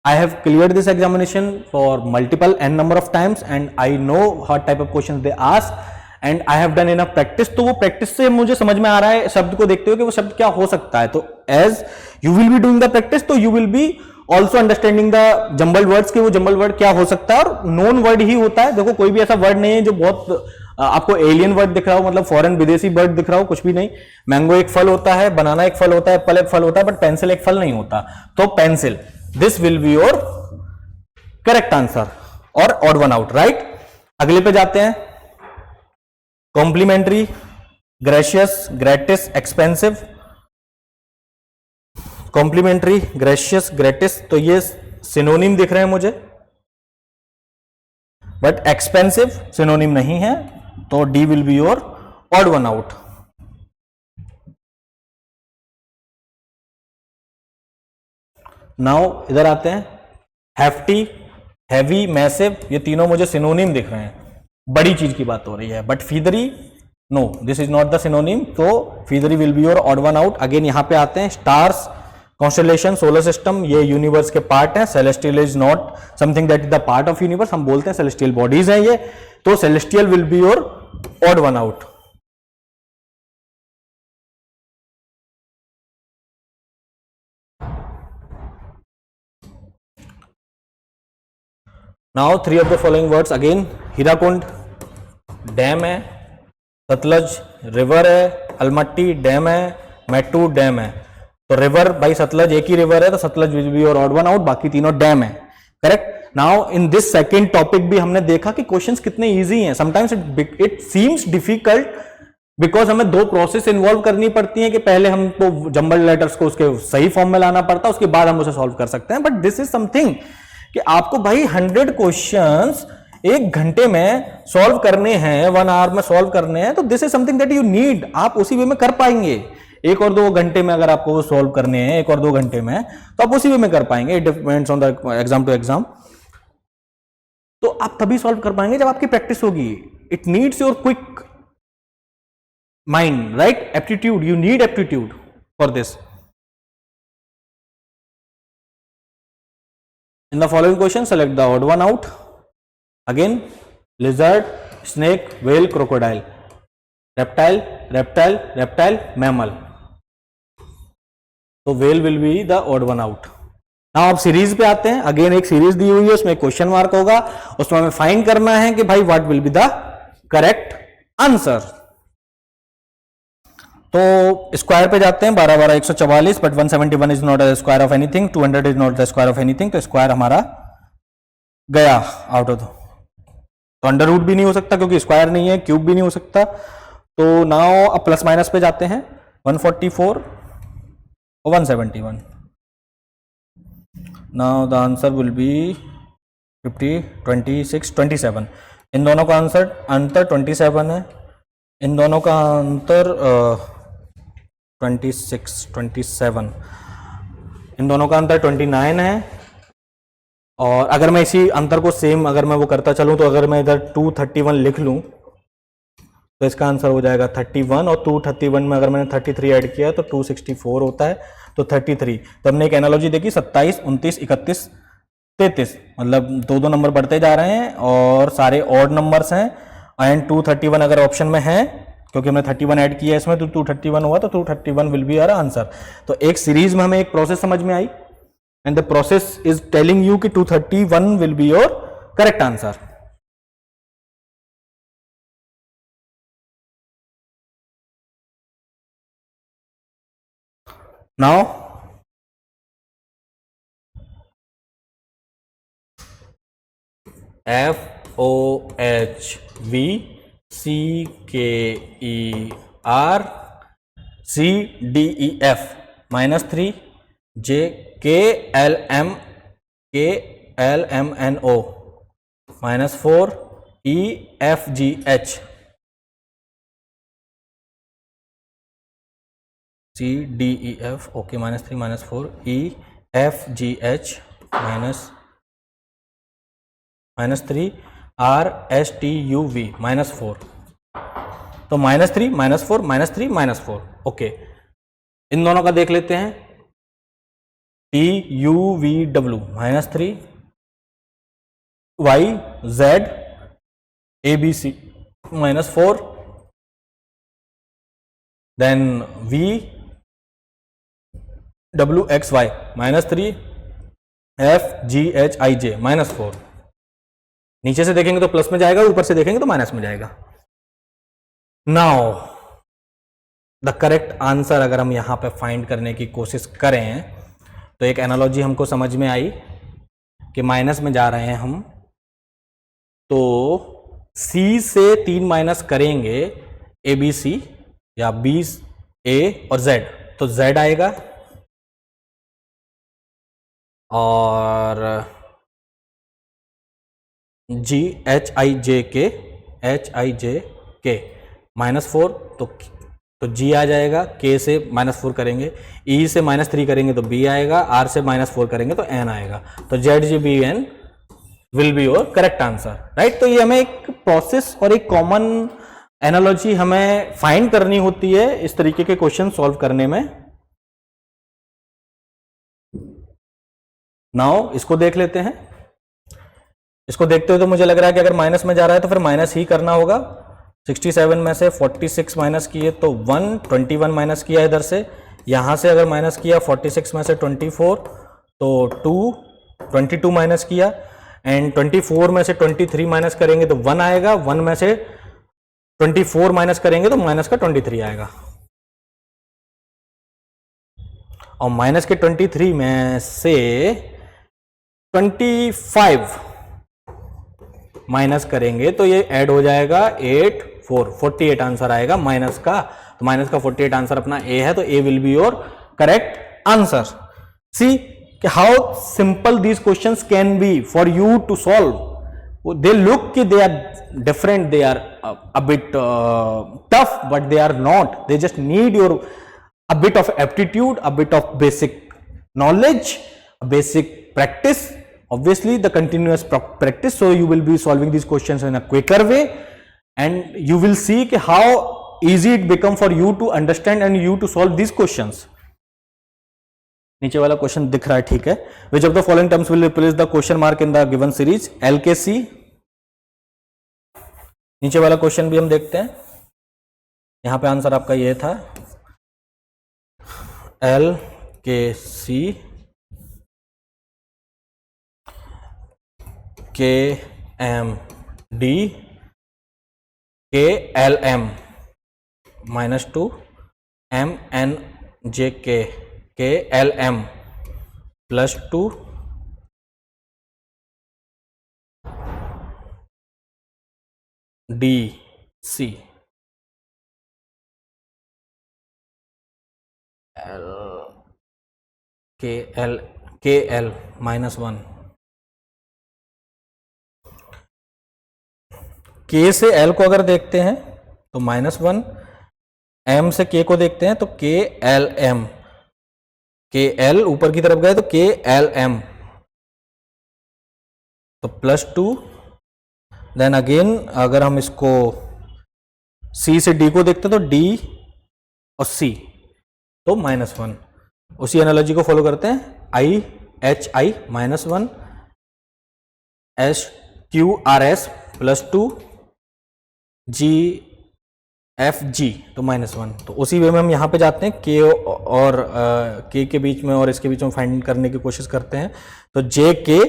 I have cleared this examination for multiple n number of times and I know what type of questions they ask and I have done enough practice. तो वो practice से मुझे समझ में आ रहा है शब्द को देखते हुए कि वो शब्द क्या हो सकता है। तो as you will be doing the practice, तो you will be also understanding the jumble words, के वो जंबल वर्ड क्या हो सकता है, और नोन वर्ड ही होता है। देखो, कोई भी ऐसा वर्ड नहीं है जो बहुत आपको एलियन वर्ड दिख रहा हो, मतलब फॉरेन विदेशी वर्ड दिख रहा हो, कुछ भी नहीं। मैंगो एक फल होता है, बनाना एक फल होता है, एप्पल एक फल होता है, बट पेंसिल एक फल नहीं होता। तो pencil, this will be your correct answer और ऑड वन आउट, राइट। अगले पे जाते हैं, complimentary, gracious, gratis, expensive. Complimentary, gracious, gratis, तो ये सिनोनिम दिख रहे हैं मुझे, बट एक्सपेंसिव सिनोनिम नहीं है, तो D will be your odd one out. Now इधर आते हैं, हैफ्टी, हैवी, मैसिव, ये तीनों मुझे सिनोनिम दिख रहे हैं, बड़ी चीज की बात हो रही है, but feathery, no, this is not the synonym, तो feathery will be your odd one out. Again यहां पे आते हैं, स्टार्स, कॉन्स्टेलेशन, सोलर सिस्टम, ये यूनिवर्स के पार्ट है। Celestial is not something that is the part of universe, हम बोलते हैं सेलेस्टियल बॉडीज हैं ये, तो celestial will be your odd one out. Now 3 of the following words, again Hirakud dam है, सतलज रिवर है, अलमट्टी डैम है, मेट्टू डैम है। तो रिवर, भाई सतलज एक ही रिवर है, तो Sutlej will be your odd one out, बाकी तीनों डैम है, correct. Now in this second topic भी हमने देखा कि क्वेश्चंस कितने इजी हैं। Sometimes it seems difficult because हमें दो प्रोसेस इन्वॉल्व करनी पड़ती है, कि पहले हमको जंबल लेटर्स को उसके सही फॉर्म में लाना पड़ता है, उसके बाद हम उसे सॉल्व कर सकते हैं। बट दिस इज समथिंग कि आपको भाई 100 क्वेश्चंस 1 घंटे में सॉल्व करने हैं, 1 आवर में सॉल्व करने हैं, तो this is something that you need. आप उसी वे में कर पाएंगे। 1 और 2 घंटे में अगर आपको वो सॉल्व करने हैं 1 और 2 घंटे में, तो आप उसी वे में कर पाएंगे। It depends on the exam to exam. तो आप तभी सॉल्व कर पाएंगे जब आपकी प्रैक्टिस होगी। It needs your quick mind, right? Aptitude, you need aptitude for this. In the following question, select the odd one out. Again, lizard, snake, whale, crocodile. Reptile, reptile, reptile, mammal. So whale will be the odd one out. ना आप series पे आते हैं, again एक series दी हुई है, उसमें question mark होगा, उसमें हमें फाइंड करना है कि भाई what will be the correct answer. तो स्क्वायर पे जाते हैं, 12 12 144, but 171 is not the square of anything, 200 is not the square of anything, तो स्क्वायर हमारा गया आउट ऑफ। तो अंडर रूट भी नहीं हो सकता क्योंकि स्क्वायर नहीं है, क्यूब भी नहीं हो सकता। तो नाउ अब प्लस माइनस पे जाते हैं, 144 और 171। Now the answer will B 50 26 27। इन दोनों का अंतर 27 है, इन दोनों का अंतर 26 27, इन दोनों का अंतर 29 है। और अगर मैं इसी अंतर को सेम अगर मैं वो करता चलूं, तो अगर मैं इधर 231 लिख लूं तो इसका आंसर हो जाएगा 31, और 231 में अगर मैंने 33 ऐड किया तो 264 होता है, तो 33। तो हमने एक एनालॉजी देखी, 27 29 31 33, मतलब दो दो नंबर बढ़ते जा रहे हैं और सारे ऑड नंबर्स हैं। एंड 231 अगर ऑप्शन में है, क्योंकि हमने 31 ऐड किया इसमें, तो 231 हुआ, तो 231 विल बी आवर आंसर। तो एक सीरीज में हमें एक प्रोसेस समझ में आई, and the process is telling you कि 231 will be your correct answer. Now FOHVCKER -3 JKLMNO -4 EFGH CDEF okay -3 -4 EFGH -3 RSTUV -4। तो -3 -4 -3 -4 ओके। इन दोनों का देख लेते हैं, TUVW -3 YZ ABC -4, then VWXY -3 FGHIJ -4। नीचे से देखेंगे तो प्लस में जाएगा, ऊपर से देखेंगे तो माइनस में जाएगा। नाउ द करेक्ट आंसर अगर हम यहां पे फाइंड करने की कोशिश करें, तो एक एनालॉजी हमको समझ में आई कि माइनस में जा रहे हैं हम, तो C से 3 माइनस करेंगे ABC या B A और Z, तो Z आएगा, और HIJ के -4, तो G आ जाएगा, K से -4 करेंगे, E से -3 करेंगे तो B आएगा, R से -4 करेंगे तो N आएगा, तो ZGBN will be your correct answer, right. तो ये हमें एक प्रोसेस और एक कॉमन एनालॉजी हमें फाइंड करनी होती है इस तरीके के क्वेश्चन सॉल्व करने में। नाउ इसको देख लेते हैं। इसको देखते हुए तो मुझे लग रहा है कि अगर माइनस में जा रहा है तो फिर माइनस ही करना होगा। 67 में से 46 माइनस किए तो 1, 21 माइनस किया इधर से, यहां से अगर माइनस किया 46 में से 24 तो 2, 22 माइनस किया, एंड 24 में से 23 माइनस करेंगे तो 1 आएगा, 1 में से 24 माइनस करेंगे तो माइनस का 23 आएगा, और माइनस के 23 में से 25 माइनस करेंगे तो ये ऐड हो जाएगा 8 4 48 आंसर आएगा माइनस का। तो माइनस का 48 आंसर अपना ए है, तो A will be your correct answer. See how simple these questions can be for you to solve. They look कि they are different, they are a bit tough, but they are not. They just need your a bit of aptitude, a bit of basic knowledge, a basic practice, obviously the continuous practice, so you will be solving these questions in a quicker way, and you will see how easy it become for you to understand and you to solve these questions. नीचे वाला question दिख रहा है, ठीक है। Which of the following terms will replace the question mark in the given series? LKC। नीचे वाला question भी हम देखते हैं, यहां पे आंसर आपका ये था LKC के M D K L M minus two M N J K L M plus two D C L K L minus one, K से एल को अगर देखते हैं तो माइनस वन, एम से के को देखते हैं तो के एल एम, के एल ऊपर की तरफ गए तो के एल एम तो प्लस टू, देन अगेन अगर हम इसको सी से डी को देखते हैं तो डी और सी तो माइनस वन। उसी एनालॉजी को फॉलो करते हैं, I H I minus one, S Q R S plus two, G F G तो माइनस वन। तो उसी वे में हम यहाँ पे जाते हैं, के और के के बीच में और इसके बीच में फाइंड करने की कोशिश करते हैं। तो जे के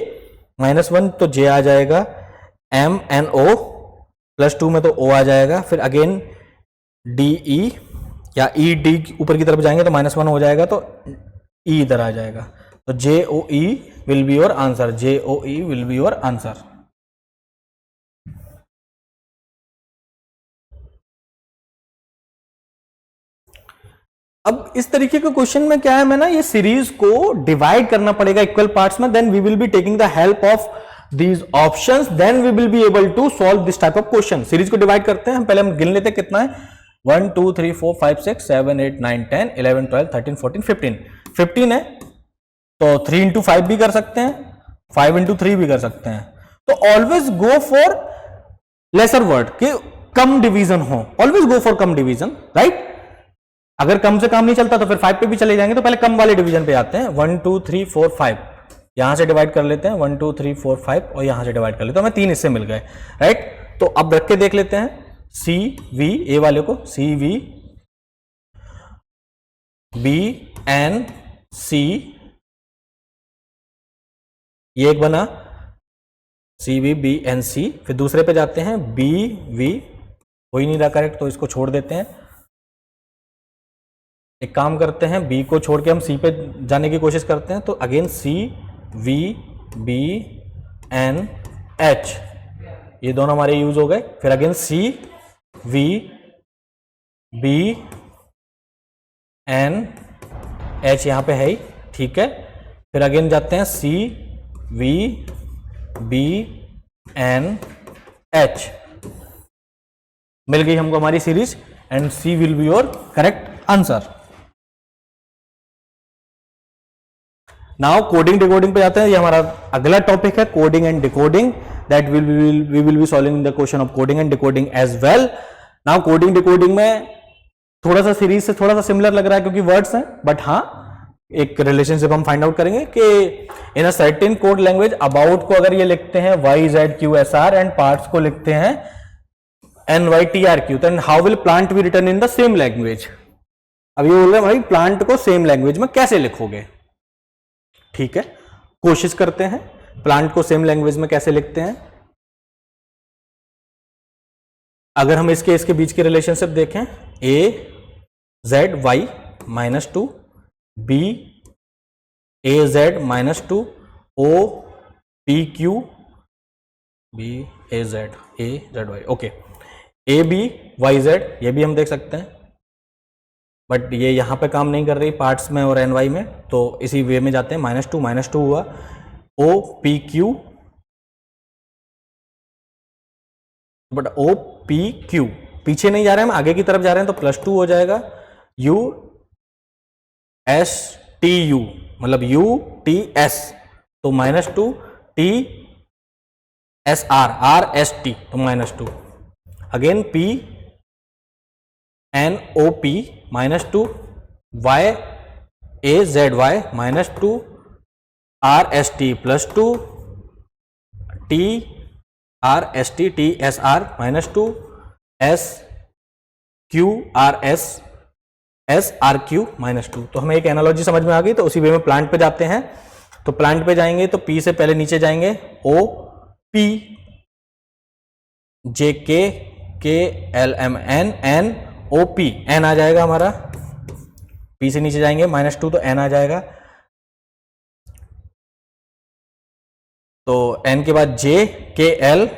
माइनस वन तो जे आ जाएगा, M N O plus two में तो ओ आ जाएगा, फिर अगेन डी ई या ई डी ऊपर की तरफ जाएंगे तो माइनस वन हो जाएगा तो ई इधर आ जाएगा। तो J O E will be your answer, J O E will be your answer. अब इस तरीके के क्वेश्चन में क्या है, मैं ना ये सीरीज को डिवाइड करना पड़ेगा इक्वल पार्ट्स में, then we will be taking the help of these options, then we will be able to solve this type of question. Series को डिवाइड करते हैं हम, पहले हम गिन लेते हैं कितना है, 1 2 3 4 5 6 7 8 9 10 11 12 13 14 15 15 है तो 3 into 5 भी कर सकते हैं, 5 into 3 भी कर सकते हैं। तो always go for lesser word कि कम डिवीजन हो, ऑलवेज गो फॉर कम डिवीजन, राइट। अगर कम से काम नहीं चलता तो फिर 5 पे भी चले जाएंगे, तो पहले कम वाले डिवीजन पे आते हैं। 1 2 3 4 5 यहां से डिवाइड कर लेते हैं, 1 2 3 4 5 और यहां से डिवाइड कर लेते हैं, तो हमें 3 हिस्से मिल गए, राइट। तो अब रख के देख लेते हैं, सी वी ए वाले को, सी वी बी एन सी, ये एक बना सी वी बी एन सी। फिर दूसरे पे जाते हैं, बी वी हो ही नहीं रहा करेक्ट तो इसको छोड़ देते हैं। एक काम करते हैं, बी को छोड़ के हम सी पे जाने की कोशिश करते हैं, तो again C V B N H ये दोनों हमारे यूज हो गए। फिर again C V B N H यहां पे है ही, ठीक है। फिर अगेन जाते हैं, C V B N H मिल गई हमको हमारी series, and C will be your correct answer. Now coding decoding पे जाते हैं, ये हमारा अगला टॉपिक है, coding and decoding, that we will be solving the question of coding and decoding as well. Now coding decoding में थोड़ा सा सीरीज से थोड़ा सा सिमिलर लग रहा है क्योंकि वर्ड्स हैं, बट हाँ एक रिलेशनशिप हम फाइंड आउट करेंगे कि in a certain code language about को अगर ये लिखते हैं Y Z Q S R and parts को लिखते हैं N Y T R Q, then how will plant be written in the same language. अब ये बोल रहे हैं भाई प्लांट को सेम लैंग्वेज में कैसे लिखोगे, ठीक है, कोशिश करते हैं प्लांट को सेम लैंग्वेज में कैसे लिखते हैं। अगर हम इसके बीच की रिलेशनशिप देखें, A Z Y minus two, B A Z minus two, O P Q B A Z Y, okay, A B Y Z ये भी हम देख सकते हैं, बट ये यहां पे काम नहीं कर रही पार्ट्स में और एन वाई में, तो इसी वे में जाते हैं, माइनस टू हुआ, O P Q, but O P Q पीछे नहीं जा रहे हैं, हम आगे की तरफ जा रहे हैं, तो प्लस टू हो जाएगा, यू एस टी यू मतलब यू टी एस तो minus two, T S R R S T तो minus two, again P N O P minus two, Y A Z Y minus two, R S T plus two, T R S T T S R minus two, S Q R S S R Q minus two. तो हमें एक analogy समझ में आ गई, तो उसी वे में प्लांट पे जाते हैं। तो प्लांट पे जाएंगे तो पी से पहले नीचे जाएंगे, ओ P J K K L M N N O P, N आ जाएगा हमारा, P से नीचे जाएंगे -2 तो N आ जाएगा, तो N के बाद J K L,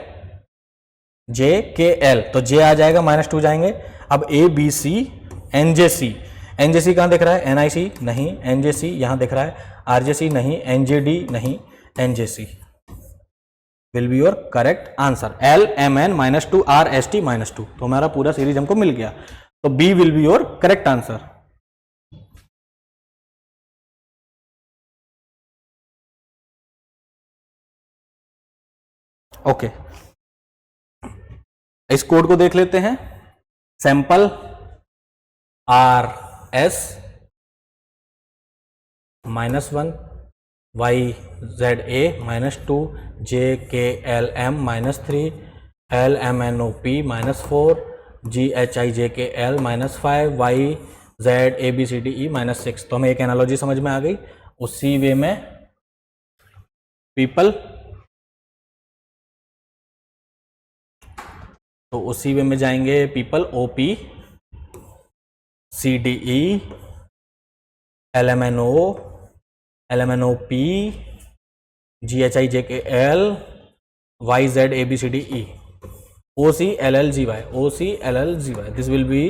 J K L तो J आ जाएगा, -2 जाएंगे। अब A B C N J C, N J C कहाँ दिख रहा है, N I C नहीं, N J C यहां दिख रहा है, R J C नहीं, N J D नहीं, N J C will be your correct answer. L M N -2 R S T -2, तो हमारा पूरा सीरीज हमको मिल गया, तो B will be your correct answer. Okay, इस कोड को देख लेते हैं। Sample R S -1 Y Z A -2 J K L M -3 L M N O P -4 G H I J K L -5 Y Z A B C D E -6। तो हमें एक analogy समझ में आ गई। उसी वे में पीपल, तो उसी वे में जाएंगे people O P C D E L M N O L M N O P G H I J K L Y Z A B C D E O C L L G Y, O C L L G Y, this will be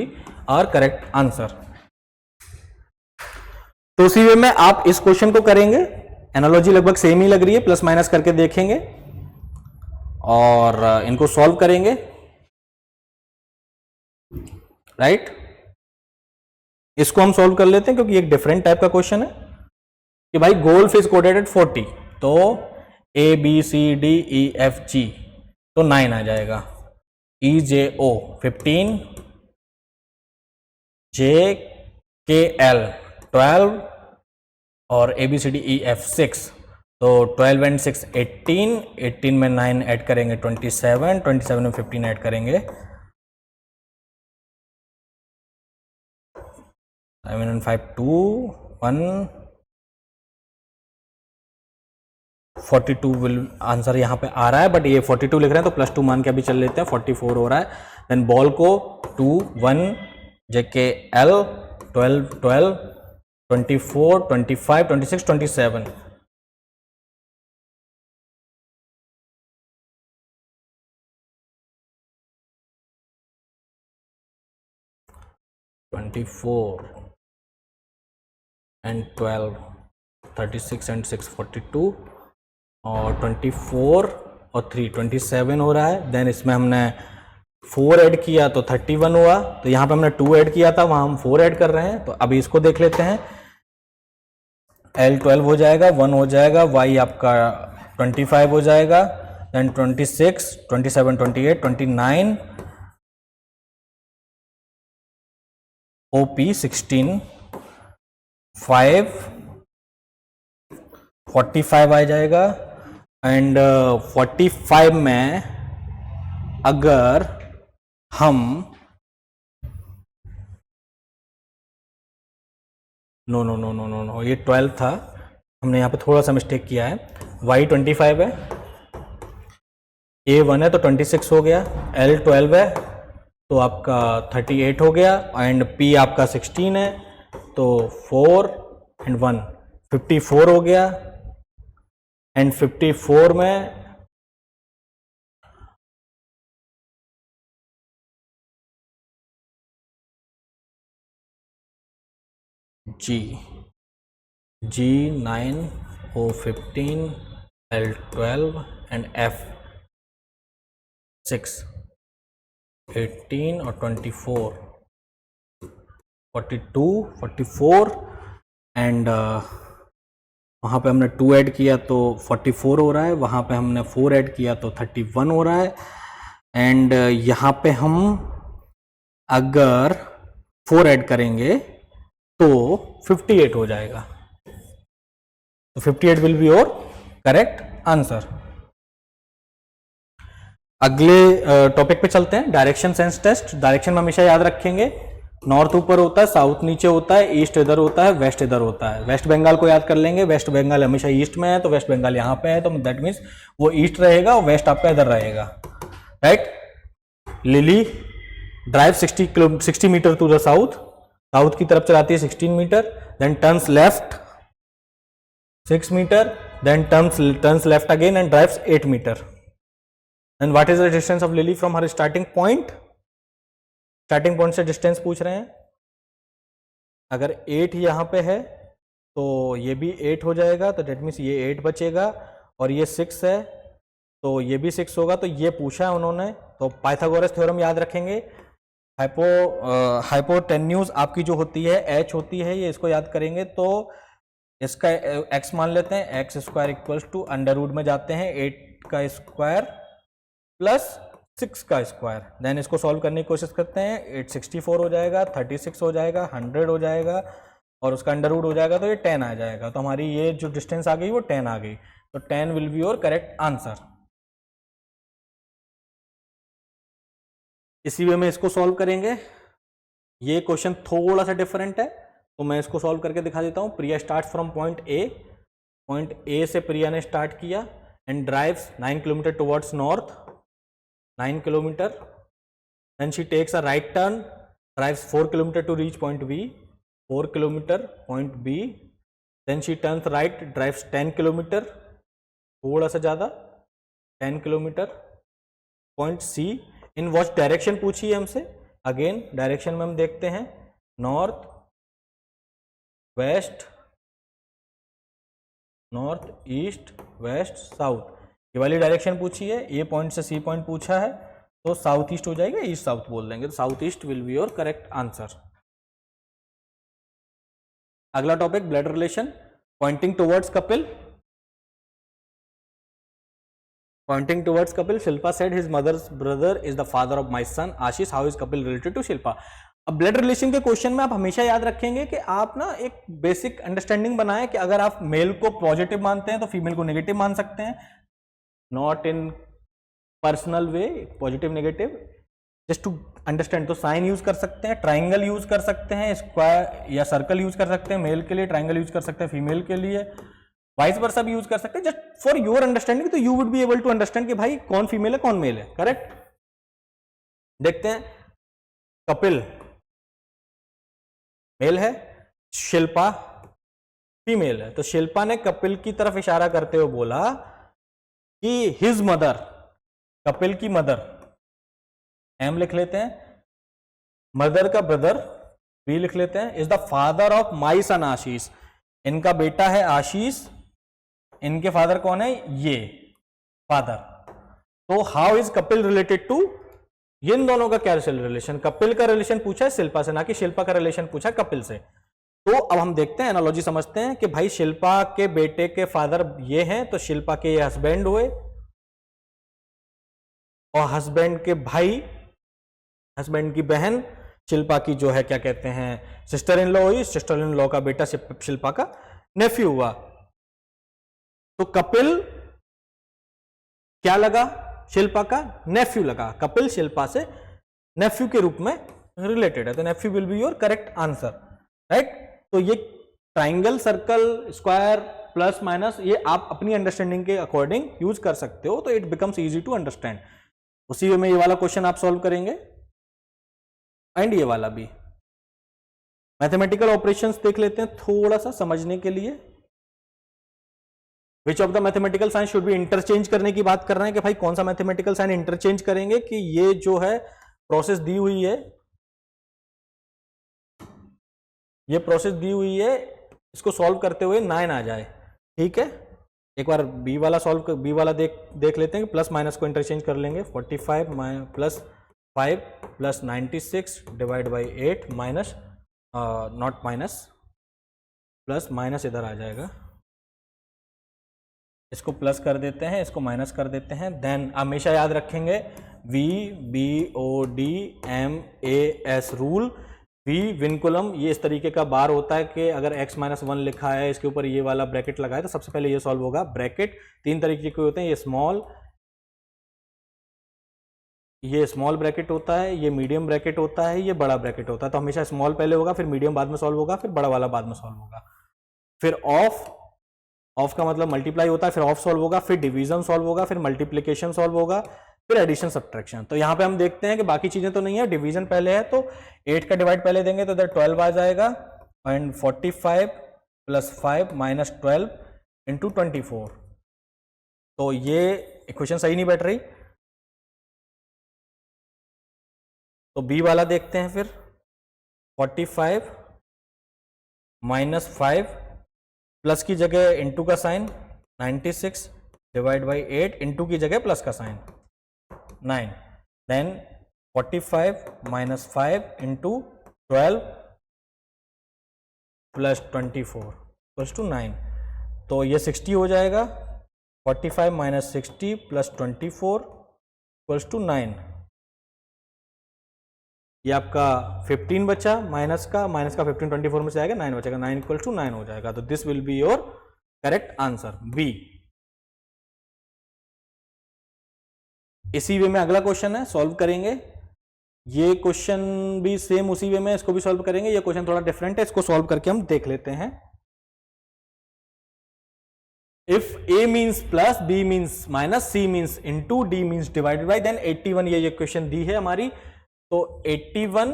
our correct answer. तो उसी वे में आप इस question को करेंगे, analogy लगभग same ही लग रही है, प्लस माइनस करके देखेंगे और इनको सॉल्व करेंगे, राइट। इसको हम सॉल्व कर लेते हैं क्योंकि एक डिफरेंट टाइप का क्वेश्चन है कि भाई गोल्फ इज कोडेड एट 40, तो A B C D E F G तो 9 आ जाएगा, E J O 15 J K L 12 और A B C D E F 6, तो 12 एंड 6 18, 18 में 9 ऐड करेंगे 27, 27 में 15 ऐड करेंगे 7 and 5 2 1 42 विल आंसर यहाँ पे आ रहा है, बट ये 42 लिख रहे हैं तो +2 मान के अभी चल लेते हैं, 44 हो रहा है। देन बॉल को 2 1 JK L 12 12 24 25 26 27 24 and 12 36 and 6 42 और 24 और 3 27 हो रहा है। देन इसमें हमने 4 ऐड किया तो 31 हुआ, तो यहाँ पे हमने 2 ऐड किया था, वहाँ हम 4 ऐड कर रहे हैं। तो अभी इसको देख लेते हैं, L 12 हो जाएगा, 1 हो जाएगा, Y आपका 25 हो जाएगा, देन 26 27 28 29 OP 16 5 45 आ जाएगा। एंड 45 में अगर हम नो ये 12 था, हमने यहाँ पे थोड़ा सा मिस्टेक किया है। Y 25 है, A 1 है तो 26 हो गया, L 12 है तो आपका 38 हो गया, एंड P आपका 16 है तो 4 एंड 1 54 हो गया। एंड 54 में G 9 O 15 L 12 and F 6 18 और 24 42 44 एंड वहाँ पे हमने 2 ऐड किया तो 44 हो रहा है, वहाँ पे हमने 4 ऐड किया तो 31 हो रहा है। एंड यहाँ पे हम अगर 4 ऐड करेंगे तो 58 हो जाएगा, तो 58 will be your correct answer. अगले टॉपिक पे चलते हैं, डायरेक्शन सेंस टेस्ट। डायरेक्शन में हमेशा याद रखेंगे नॉर्थ ऊपर होता है, साउथ नीचे होता है, ईस्ट इधर होता है, वेस्ट इधर होता है। वेस्ट बंगाल को याद कर लेंगे, वेस्ट बंगाल हमेशा ईस्ट में है, तो वेस्ट बंगाल यहाँ पे है, तो दैट मीन्स वो ईस्ट रहेगा और वेस्ट आपका इधर रहेगा, right. Lily drive 60 metre to the south, south की तरफ चलाती है 16 metre, then turns left 6 metre, then turns left again and drives 8 metre. And what is the distance of Lily from her starting point? Starting point से distance पूछ रहे हैं। अगर 8 यहां पे है तो ये भी 8 हो जाएगा, तो डेट मीन्स ये 8 बचेगा, और ये 6 है तो ये भी 6 होगा। तो ये पूछा है उन्होंने, तो पाइथागोरस थ्योरम याद रखेंगे। हाइपोटेन्यूज आपकी जो होती है h होती है, ये इसको याद करेंगे, तो इसका x मान लेते हैं, x square equals to under root में जाते हैं 8 का स्क्वायर प्लस 6 का स्क्वायर। देन इसको सॉल्व करने की कोशिश करते हैं, 864 हो जाएगा, 36 हो जाएगा, 100 हो जाएगा, और उसका अंडर रूट हो जाएगा, तो ये 10 आ जाएगा। तो हमारी ये जो डिस्टेंस आ गई वो 10 आ गई, तो 10 will be your correct answer. इसी वे में इसको सॉल्व करेंगे। ये क्वेश्चन थोड़ा सा डिफरेंट है, तो मैं इसको सॉल्व करके दिखा देता हूँ। प्रिया स्टार्ट फ्रॉम पॉइंट ए से प्रिया ने स्टार्ट किया and drives 9 kilometre towards north, 9 kilometer, then she takes a right turn, drives 4 kilometer to reach point B, 4 kilometer point B, then she turns right, drives 10 kilometer, थोड़ा सा ज़्यादा 10 kilometer, point C, in what direction पूछी है हमसे। Again direction में हम देखते हैं north west, north east west south, ये वाली डायरेक्शन पूछी है। ए पॉइंट से सी पॉइंट पूछा है, तो साउथ ईस्ट हो जाएगा, ईस्ट साउथ बोल देंगे, तो south east will be your correct answer. अगला topic blood relation, pointing towards Kapil. Pointing towards Kapil, Shilpa said his mother's brother is the father of my son Ashish, how is Kapil related to Shilpa. अब blood relation के question में आप हमेशा याद रखेंगे कि आप ना एक बेसिक अंडरस्टैंडिंग बनाएं कि अगर आप मेल को पॉजिटिव मानते हैं तो फीमेल को नेगेटिव मान सकते हैं, not in personal way, positive negative, just to understand. तो साइन यूज कर सकते हैं, ट्राइंगल यूज कर सकते हैं, स्क्वायर या सर्कल यूज कर सकते हैं मेल के लिए, ट्राइंगल यूज कर सकते हैं फीमेल के लिए, वाइस वर्सा भी यूज कर सकते हैं, जस्ट फॉर योर अंडरस्टैंडिंग, तो you would be able to understand कि भाई कौन फीमेल है कौन मेल है, करेक्ट। देखते हैं, कपिल मेल है, शिल्पा फीमेल है, तो शिल्पा ने कपिल की तरफ इशारा करते हुए बोला कि हिज मदर, कपिल की मदर, एम लिख लेते हैं, मदर का ब्रदर बी लिख लेते हैं, is the father of my son Ashish, इनका बेटा है आशीष, इनके फादर कौन है, ये फादर। तो how is Kapil related to, इन दोनों का क्या रिलेशन, कपिल का रिलेशन पूछा है शिल्पा से, ना कि शिल्पा का रिलेशन पूछा है कपिल से। तो अब हम देखते हैं, एनालॉजी समझते हैं कि भाई शिल्पा के बेटे के फादर ये हैं, तो शिल्पा के ये हस्बैंड हुए, और हस्बैंड के भाई, हस्बैंड की बहन शिल्पा की जो है क्या कहते हैं सिस्टर इन लॉ हुई, सिस्टर इन लॉ का बेटा शिल्पा का नेफ्यू हुआ। तो कपिल क्या लगा, शिल्पा का नेफ्यू लगा, कपिल शिल्पा से नेफ्यू के रूप में रिलेटेड है, तो nephew will be your correct answer, right. तो ये triangle, circle, square, plus minus, ये आप अपनी अंडरस्टैंडिंग के अकॉर्डिंग यूज कर सकते हो, तो it becomes easy to understand. उसी वे में ये वाला क्वेश्चन आप सॉल्व करेंगे एंड ये वाला भी। मैथमेटिकल ऑपरेशंस देख लेते हैं थोड़ा सा समझने के लिए। Which of the mathematical sign should be, interchange करने की बात कर रहे हैं कि भाई कौन सा मैथमेटिकल साइन इंटरचेंज करेंगे कि ये जो है प्रोसेस दी हुई है, ये प्रोसेस दी हुई है, इसको सॉल्व करते हुए 9 आ जाए, ठीक है। एक बार बी वाला सॉल्व, बी वाला देख लेते हैं कि प्लस माइनस को इंटरचेंज कर लेंगे, 45 plus 5 plus 96 divide by 8 minus not minus plus minus इधर आ जाएगा, इसको प्लस कर देते हैं, इसको माइनस कर देते हैं। देन हमेशा याद रखेंगे VBOD रूल, वी विनकुलम, ये इस तरीके का बार होता है कि अगर x-1 लिखा है, इसके ऊपर ये वाला ब्रैकेट लगाए, तो सबसे पहले ये सॉल्व होगा। ब्रैकेट 3 तरीके के होते हैं, ये स्मॉल, ये स्मॉल ब्रैकेट होता है, ये मीडियम ब्रैकेट होता है, ये बड़ा ब्रैकेट होता है। तो हमेशा स्मॉल पहले होगा, फिर मीडियम बाद में सॉल्व होगा, फिर बड़ा वाला बाद में सॉल्व होगा। फिर ऑफ का मतलब मल्टीप्लाई होता है, फिर ऑफ सॉल्व होगा, फिर डिवीजन सॉल्व होगा, फिर मल्टीप्लीकेशन सॉल्व होगा, फिर एडिशन सब्ट्रैक्शन। तो यहाँ पे हम देखते हैं कि बाकी चीजें तो नहीं है, डिवीजन पहले है तो 8 का डिवाइड पहले देंगे तो इधर 12 आ जाएगा, एंड 45 + 5 - 12 × 24। तो ये इक्वेशन सही नहीं बैठ रही, तो बी वाला देखते हैं फिर। 45 - 5 प्लस की जगह इंटू का साइन 96 डिवाइड बाई 8 इंटू की जगह प्लस का sign 9, then 45 - 5 into 12 plus 24 equals to 9। तो ये 60 हो जाएगा। 45 - 60 प्लस 24 इक्वल्स टू 9। ये आपका 15 बचा, माइनस का 15 24 में से आएगा 9 बचेगा, 9 इक्वल टू 9 हो जाएगा। तो this will be your correct answer B. इसी वे में अगला क्वेश्चन है, सॉल्व करेंगे। ये क्वेश्चन भी सेम उसी वे में, इसको भी सॉल्व करेंगे। ये क्वेश्चन थोड़ा डिफरेंट है, इसको सॉल्व करके हम देख लेते हैं। If a means plus, b means minus, c means into, d means divided by, then 81, ये क्वेश्चन दी है हमारी। तो 81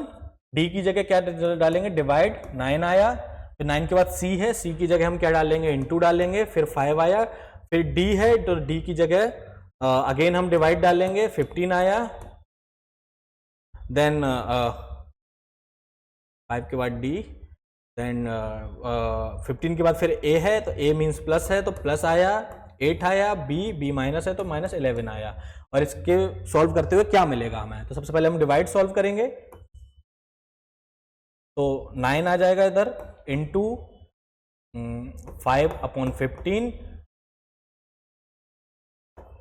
d की जगह क्या डालेंगे, डिवाइड, 9 आया, फिर 9 के बाद c है, c की जगह हम क्या डालेंगे, इंटू डालेंगे, फिर 5 आया, फिर d है तो d की जगह अगेन हम डिवाइड डालेंगे, 15 आया, देन 5 के बाद d, देन 15 के बाद फिर a है तो a मीन्स प्लस है तो प्लस आया, 8 आया, b माइनस है तो माइनस 11 आया। और इसके सॉल्व करते हुए क्या मिलेगा हमें, तो सबसे पहले हम डिवाइड सॉल्व करेंगे। तो 9 आ जाएगा इधर, इंटू 5/15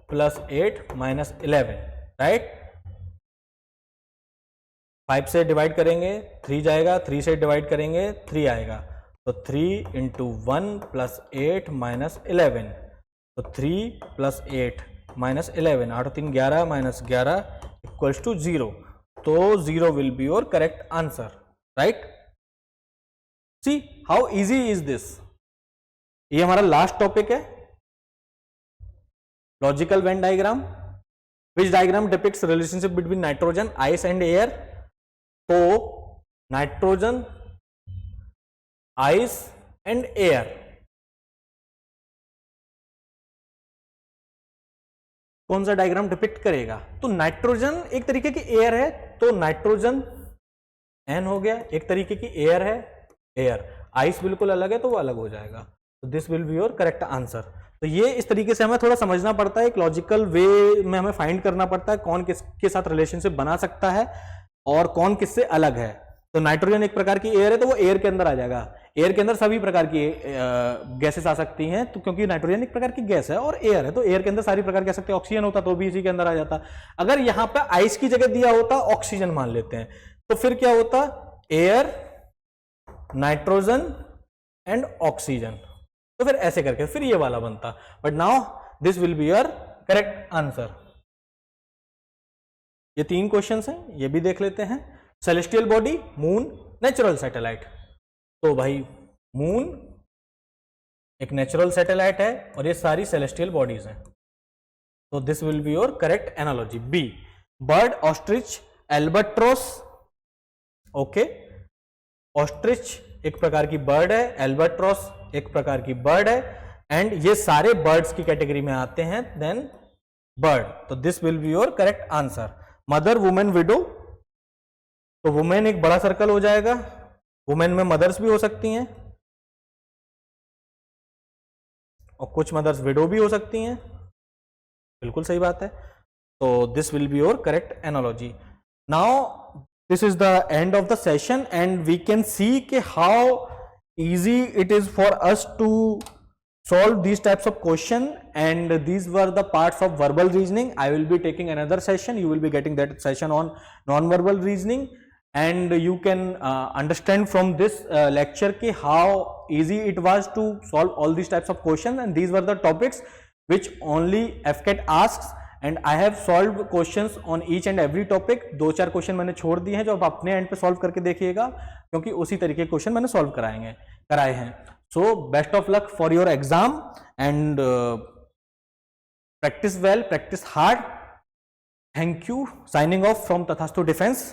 प्लस 8 माइनस 11, राइट। 5 से डिवाइड करेंगे 3 जाएगा, 3 से डिवाइड करेंगे 3 आएगा, तो 3 × 1 + 8 - 11, तो 3 + 8 - 11, 8 3 11 - 11 इक्वल्स टू 0। तो 0 will be your correct answer, right. See how easy is this. ये हमारा लास्ट टॉपिक है, logical Venn diagram. Which diagram depicts relationship between nitrogen, ice and air. तो नाइट्रोजन, आइस एंड एयर, कौन सा diagram depict करेगा। तो nitrogen एक तरीके की एयर है, तो नाइट्रोजन एन हो गया, एक तरीके की एयर है एयर। आइस बिल्कुल अलग है तो वो अलग हो जाएगा। तो this will be your correct answer. तो ये इस तरीके से हमें थोड़ा समझना पड़ता है, एक लॉजिकल वे में हमें फाइंड करना पड़ता है कौन किसके साथ रिलेशनशिप बना सकता है और कौन किससे अलग है। तो नाइट्रोजन एक प्रकार की एयर है तो वो एयर के अंदर आ जाएगा। एयर के अंदर सभी प्रकार की गैसेस आ सकती हैं, तो क्योंकि नाइट्रोजन एक प्रकार की गैस है और एयर है, तो एयर के अंदर सारी प्रकार के आ सकते हैं। ऑक्सीजन होता तो भी इसी के अंदर आ जाता। अगर यहाँ पे आइस की जगह दिया होता ऑक्सीजन मान लेते हैं, तो फिर क्या होता, एयर, नाइट्रोजन एंड ऑक्सीजन। तो फिर ऐसे करके फिर ये वाला बनता। But now this will be your correct answer. ये 3 क्वेश्चंस हैं, ये भी देख लेते हैं। Celestial body, moon, natural satellite. तो भाई मून एक नेचुरल सैटेलाइट है और ये सारी सेलेस्टियल बॉडीज हैं। तो this will be your correct analogy B. Bird, ostrich, albatross. Okay, ostrich एक प्रकार की बर्ड है, एल्बाट्रोस एक प्रकार की बर्ड है, एंड ये सारे बर्ड्स की कैटेगरी में आते हैं। देन बर्ड, तो this will be your correct answer. Mother, women, window. तो वुमेन एक बड़ा सर्कल हो जाएगा, वुमेन में मदर्स भी हो सकती हैं और कुछ मदर्स विडो भी हो सकती हैं, बिल्कुल सही बात है। तो this will be your correct analogy. Now this is the end of the session and we can see कि how easy it is for us to solve these types of question, and these were the parts of verbal reasoning. I will be taking another session, you will be getting that session on non-verbal reasoning, and you can understand from this lecture ki how easy it was to solve all these types of questions, and these were the topics which only FCAT asks, and I have solve questions on each and every topic. 2-4 question मैंने छोड़ दिए हैं जो आप अपने and पे solve करके देखिएगा, क्योंकि उसी तरीके के क्वेश्चन मैंने सॉल्व कराए हैं। So best of luck for your exam and practice well, practice hard. Thank you. Signing off from Tathastu Defense.